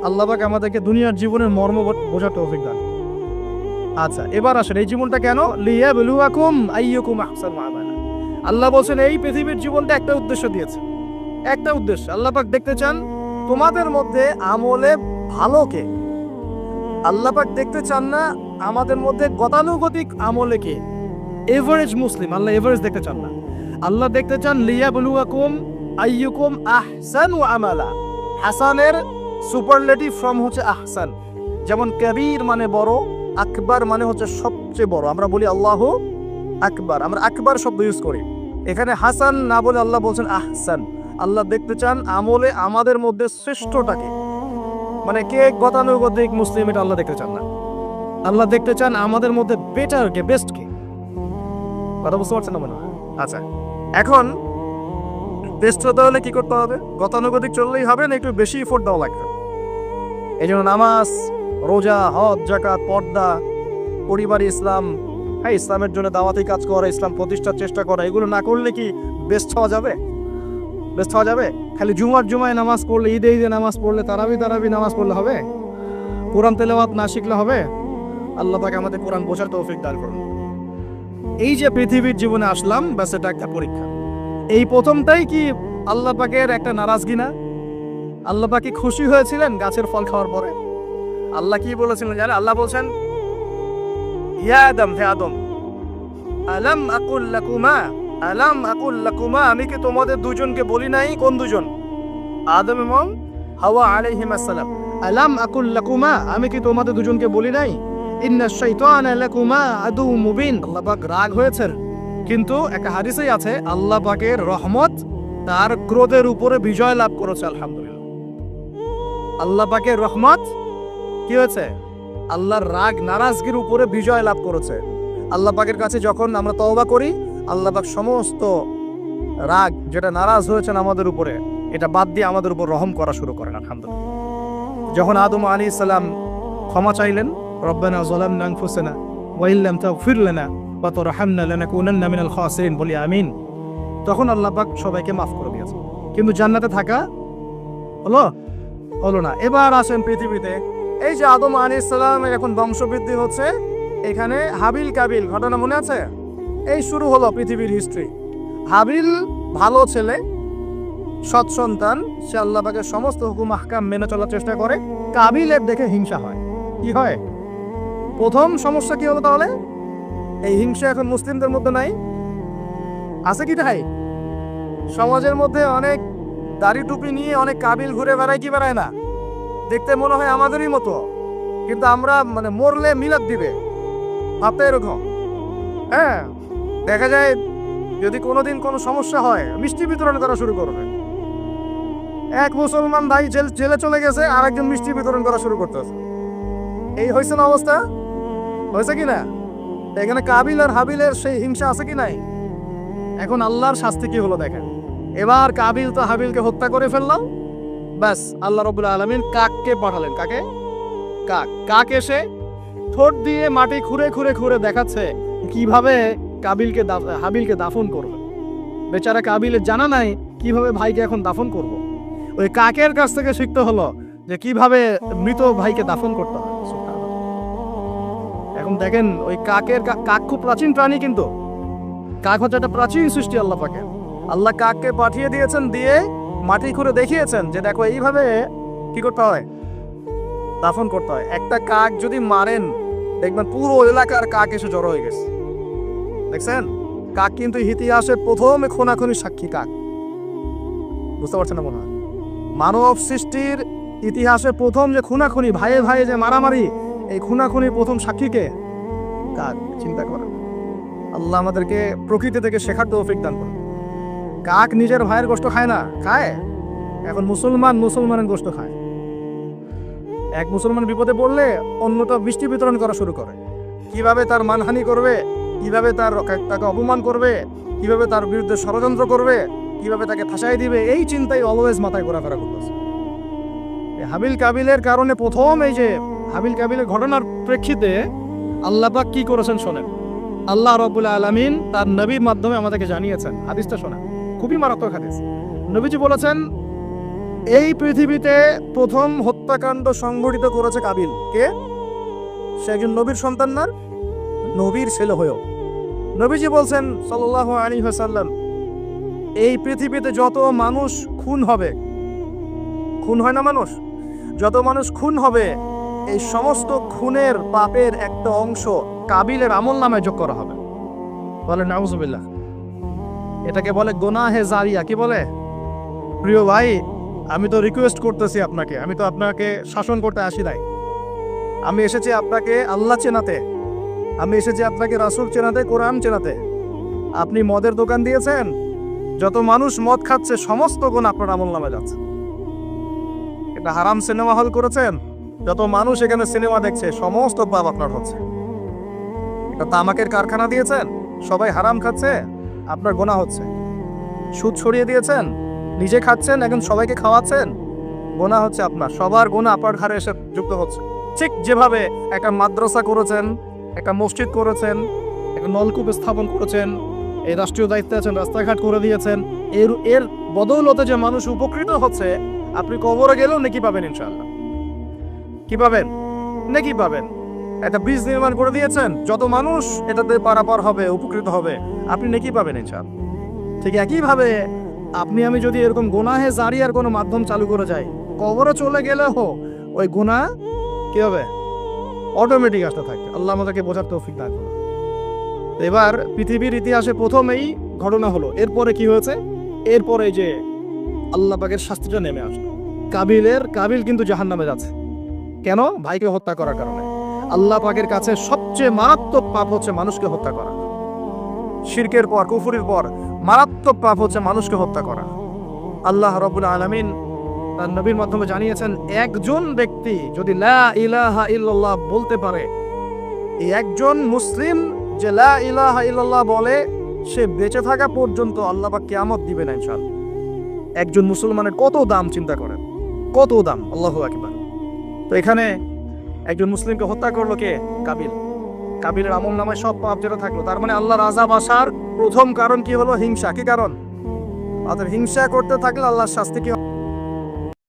আল্লাহ পাক আমাদেরকে দুনিয়ার জীবনের মর্ম বোঝার তৌফিক দান। আচ্ছা, এবার আসেন এই জীবনটা কেন? লিয়াবলুয়াকুম আইয়ুকুম আহসানু আমালা। আল্লাহ বলছেন এই পৃথিবীর জীবনটা একটা উদ্দেশ্য দিয়েছে, একটা উদ্দেশ্য। আল্লাহ পাক দেখতে চান তোমাদের মধ্যে আমলে ভালো কে। আল্লাহ পাক দেখতে চান না আমাদের মধ্যে গতানুগতিক আমলে কে, এভারেজ মুসলিম। আল্লাহ এভারেজ দেখতে চান না, আল্লাহ দেখতে চান লিয়াবলুয়াকুম আইয়ুকুম আহসানু আমালা। হাসানের সুপারলেটিভ ফর্ম হচ্ছে আহসান। যেমন কবির মানে বড়, আকবার মানে হচ্ছে সবচেয়ে বড়। আমরা বলি আল্লাহু আকবার, আমরা আকবার শব্দ ইউজ করি। এখানে হাসান না বলে আল্লাহ বলছেন আহসান। আল্লাহ দেখতে চান আমলে আমাদের মধ্যে শ্রেষ্ঠটাকে, মানে কে গতানুগতিক মুসলিম, এটা আল্লাহ দেখতে চান না। আল্লাহ দেখতে চান আমাদের মধ্যে বেটার কে, বেস্ট কে। কথা বুঝতে পারছেন না মনে হয়? আচ্ছা, এখন বেস্ট হতে হলে কি করতে হবে? গতানুগতিক চললেই হবে না, একটু বেশি এফোর্ট দেওয়া লাগবে। এই জন্য নামাজ, রোজা, হজ, যাকাত, পর্দা, পরিবারে ইসলাম, হ্যাঁ ইসলামের জন্য দাওয়াতি কাজ করা, ইসলাম প্রতিষ্ঠার চেষ্টা করা, এগুলো না করলে কি বেস্ট হওয়া যাবে? বেস্ট হওয়া যাবে? খালি জুমায় নামাজ পড়লে, ঈদে নামাজ পড়লে, তারাবি নামাজ পড়লে হবে? কোরআন তেলাওয়াত না শিখলে হবে? আল্লাহ পাক আমাদের কোরআন বোঝার তৌফিক দান করুন। এই যে পৃথিবীর জীবনে আসলাম, ব্যাস এটা একটা পরীক্ষা। এই প্রথমটাই কি আল্লাহ পাকের একটা নারাজগি না? আল্লাহ পাক কি খুশি হয়েছিলেন গাছের ফল খাওয়ার পরে? আল্লাহ কি বলেছিলেন জানেন? আল্লাহ বলছেন ইয়া আদম, হে আদম, আলাম আকুল লাকুমা, আমি কি তোমাদের দুজনকে বলি নাই? কোন দুজন? আদম এবং হাওয়া আলাইহিমা সালাম। আলাম আকুল লাকুমা, আমি কি তোমাদের দুজনকে বলি নাই? ইন্না শাইতানা লাকুমা আদুউম মুবিন। আল্লাহ পাক রাগ হয়েছেন, কিন্তু একটা হাদিসেই আছে আল্লাহ পাকের রহমত তার ক্রোধের উপরে বিজয় লাভ করেছে। আলহামদুলিল্লাহ, আল্লাহ পাকের রহমত কি হয়েছে? আল্লাহর রাগ নারাজগির উপরে বিজয় লাভ করেছে। আল্লাহ পাকের কাছে যখন আমরা তওবা করি, আল্লাহ পাক সমস্ত রাগ যেটা নারাজ হয়েছেন আমাদের উপরে, এটা বাদ দিয়ে আমাদের উপর রহম করা শুরু করেন। আলহামদুলিল্লাহ, যখন আদম আলাইহিস সালাম ক্ষমা চাইলেন, রব্বানা যালামনা আনফুসানা ওয়া ইল্লাম তাগফির লানা ওয়া তারহামনা লানাকুনান্না মিনাল খাসিরিন, বলি আমিন, তখন আল্লাহ পাক সবাইকে মাফ করে দিয়েছে। কিন্তু জান্নাতে থাকা হলো না। এবার আসেন পৃথিবীতে। এই যে আদম আলাইহিস সালামের এখন বংশবৃদ্ধি হচ্ছে, এখানে হাবিল কাবিল ঘটনা মনে আছে? এই শুরু হলো পৃথিবীর হিস্ট্রি। হাবিল ভালো ছেলে, সৎ সন্তান, সে আল্লাহ পাকের সমস্ত হুকুম আহকাম মেনে চলার চেষ্টা করে। কাবিলের দেখে হিংসা হয়। কি হয়? প্রথম সমস্যা কি হলো তাহলে? এই হিংসা এখন মুসলিমদের মধ্যে নাই, আছে কি তাই? সমাজের মধ্যে অনেক দাড়ি টুপি নিয়ে অনেক কাবিল ঘুরে বেড়ায়, কি বেড়ায় না? দেখতে মনে হয় আমাদেরই মতো, কিন্তু আমরা মানে মরলে মিলাদ দিবে, ভাবতে এরকম। হ্যাঁ, দেখা যায় যদি কোনোদিন কোনো সমস্যা হয়, মিষ্টি বিতরণ করা শুরু করবে। এক মুসলমান ভাই জেলে চলে গেছে, আর একজন মিষ্টি বিতরণ করা শুরু করতেছে। এই হয়েছে না অবস্থা? হয়েছে কি না? এখানে কাবিল আর হাবিলের সেই হিংসা আছে কি নাই? এখন আল্লাহর শাস্তি কি হলো দেখেন। এবার কাবিল তো হাবিলকে হত্যা করে ফেললাম, ব্যাস আল্লাহ রাব্বুল আলামিন কাককে পাঠালেন। কাকে? কাক এসে ঠোঁট দিয়ে মাটি খুঁড়ে খুঁড়ে খুঁড়ে দেখাচ্ছে কিভাবে হাবিলকে দাফন করবে। বেচারা কাবিলের জানা নাই কিভাবে ভাইকে এখন দাফন করব। ওই কাকের কাছ থেকে শিখতে হলো যে কিভাবে মৃত ভাইকে দাফন করতে হয়। এখন দেখেন ওই কাক খুব প্রাচীন প্রাণী, কিন্তু কাক হচ্ছে একটা প্রাচীন সৃষ্টি আল্লাহ পাকের। আল্লাহ কাককে পাঠিয়ে দিয়েছেন, দিয়ে মাটি খুঁড়ে দেখিয়েছেন যে দেখো এইভাবে কি করতে হয়, দাফন করতে হয়। একটা কাক যদি মারেন দেখবেন পুরো এলাকার কাক এসে জড়ো হয়ে গেছে। দেখছেন, কাক কিন্তু ইতিহাসে প্রথম খুনাখুনি সাক্ষী কাক। বুঝতে পারছেন না মনে হয়? মানব সৃষ্টির ইতিহাসে প্রথম যে খুনাখুনি, ভাইয়ে ভাইয়ে যে মারামারি, এই খুনাখুনির প্রথম সাক্ষীকে কাক। চিন্তা করেন, আল্লাহ আমাদেরকে প্রকৃতি থেকে শেখার তৌফিক দান করেন। কাক নিজের ভাইয়ের গোশত খায় না, খায় এখন মুসলমানের গোশত খায়। এক মুসলমান বিপদে পড়লে অন্যটা বৃষ্টি বিতরণ করা শুরু করে। কিভাবে তার মানহানি করবে, কিভাবে তাকে অপমান করবে, কিভাবে তার বিরুদ্ধে ষড়যন্ত্র করবে, কিভাবে তাকে ফাঁসাই দিবে, এই চিন্তাই অলওয়েজ মাথায় ঘোরাফেরা করতেছে। হাবিল কাবিলের কারণে প্রথম এই যে হাবিল কাবিলের ঘটনার প্রেক্ষিতে আল্লাহ পাক কি করেছেন শোনেন। আল্লাহ রাব্বুল আলামিন তার নবীর মাধ্যমে আমাদেরকে জানিয়েছেন। হাদিসটা শোনেন, খুবই মারাত্মক হাদিস। নবীজি বলেছেন, এই পৃথিবীতে প্রথম হত্যাকাণ্ড সংঘটিত করেছে কাবিল। কে? সে একজন নবীর সন্তান না, নবীর ছেলে হয়েও। নবীজি বলছেন সাল্লাল্লাহু আলাইহি ওয়াসাল্লাম, এই পৃথিবীতে যত মানুষ খুন হবে, খুন হয় না মানুষ, যত মানুষ খুন হবে, এই সমস্ত খুনের পাপের একটা অংশ কাবিলের আমল নামে যোগ করা হবে। বলে নাউজুবিল্লাহ। এটাকে বলে গুনাহে জারিয়া। কি বলে? প্রিয় ভাই, আমি তো রিকোয়েস্ট করতেছি আপনাকে, আমি তো আপনাকে শাসন করতে আসি নাই। আমি এসেছি আপনাকে আল্লাহ চেনাতে, আমি এসেছি আপনাকে রাসূল চেনাতে, কোরআন চেনাতে। আপনি মদের দোকান দিয়েছেন, যত মানুষ মদ খাচ্ছে সমস্ত গুণ আপনার আমল নামে যাচ্ছে। এটা হারাম সিনেমা হল করেছেন, যত মানুষ এখানে সিনেমা দেখছে সমস্ত পাপ আপনার হচ্ছে। এটা তামাকের কারখানা দিয়েছেন, সবাই হারাম খাচ্ছে, আপনার গুনাহ হচ্ছে। সুদ ছড়িয়ে দিয়েছেন, নিজে খাচ্ছেন, এখন সবাইকে খাওয়াচ্ছেন, গুনাহ হচ্ছে আপনার। সবার গুনাহ আপনার ঘাড়ে এসে যুক্ত হচ্ছে। ঠিক যেভাবে একটা মাদ্রাসা করেছেন, একটা মসজিদ করেছেন, একটা নলকূপ স্থাপন করেছেন, এই রাষ্ট্রীয় দায়িত্বে আছেন, রাস্তাঘাট করে দিয়েছেন, এর বদৌলতে যে মানুষ উপকৃত হচ্ছে, আপনি কবরে গেলেও নেকি পাবেন ইনশাআল্লাহ। কি পাবেন? নেকি পাবেন। একটা ব্রিজ নির্মাণ করে দিয়েছেন, যত মানুষ এটাতে পারাপার হবে, উপকৃত হবে, আপনি নেকি পাবেন ইনশাআল্লাহ। ঠিক একইভাবে আপনি আমি যদি এরকম গুনাহে জারিয়ার কোনো মাধ্যম চালু করে যাই, কবরে চলে গেলেও ওই গুনাহ কি হবে? অটোমেটিক আসতে থাকবে। আল্লাহ আমাদেরকে বোঝার তৌফিক দান করুন। এবার পৃথিবীর ইতিহাসে প্রথম এই ঘটনা হলো। এরপরে কি হয়েছে? এরপরে যে আল্লাহ পাকের শাস্তিটা নেমে আসলো। কাবিল কিন্তু জাহান্নামে যাচ্ছে। কেন? ভাইকে হত্যা করার কারণে। আল্লাহ পাকের কাছে সবচেয়ে মারাত্মক পাপ হচ্ছে মানুষকে হত্যা করা। শিরকের পর, কুফরির পর মারাত্মক পাপ হচ্ছে মানুষকে হত্যা করা। আল্লাহ রাব্বুল আলামিন তার নবীর মাধ্যমে জানিয়েছেন, একজন ব্যক্তি যদি লা ইলাহা ইল্লাল্লাহ বলতে পারে, এই একজন মুসলিম যে লা ইলাহা ইল্লাল্লাহ বলে, সে বেঁচে থাকা পর্যন্ত আল্লাহ পাক কিয়ামত দিবেন ইনশাআল্লাহ। একজন মুসলমানের কত দাম চিন্তা করেন, কত দাম। আল্লাহু আকবার। তো এখানে একজন মুসলিমকে হত্যা করলো কে? কাবিল। কাবিলের আমল নামায় সব পাপ যেটা থাকলো, তার মানে আল্লাহর আযাব আসার প্রথম কারণ কি হলো? হিংসা। কি কারণ? অর্থাৎ হিংসা করতে থাকলে আল্লাহর শাস্তি কি?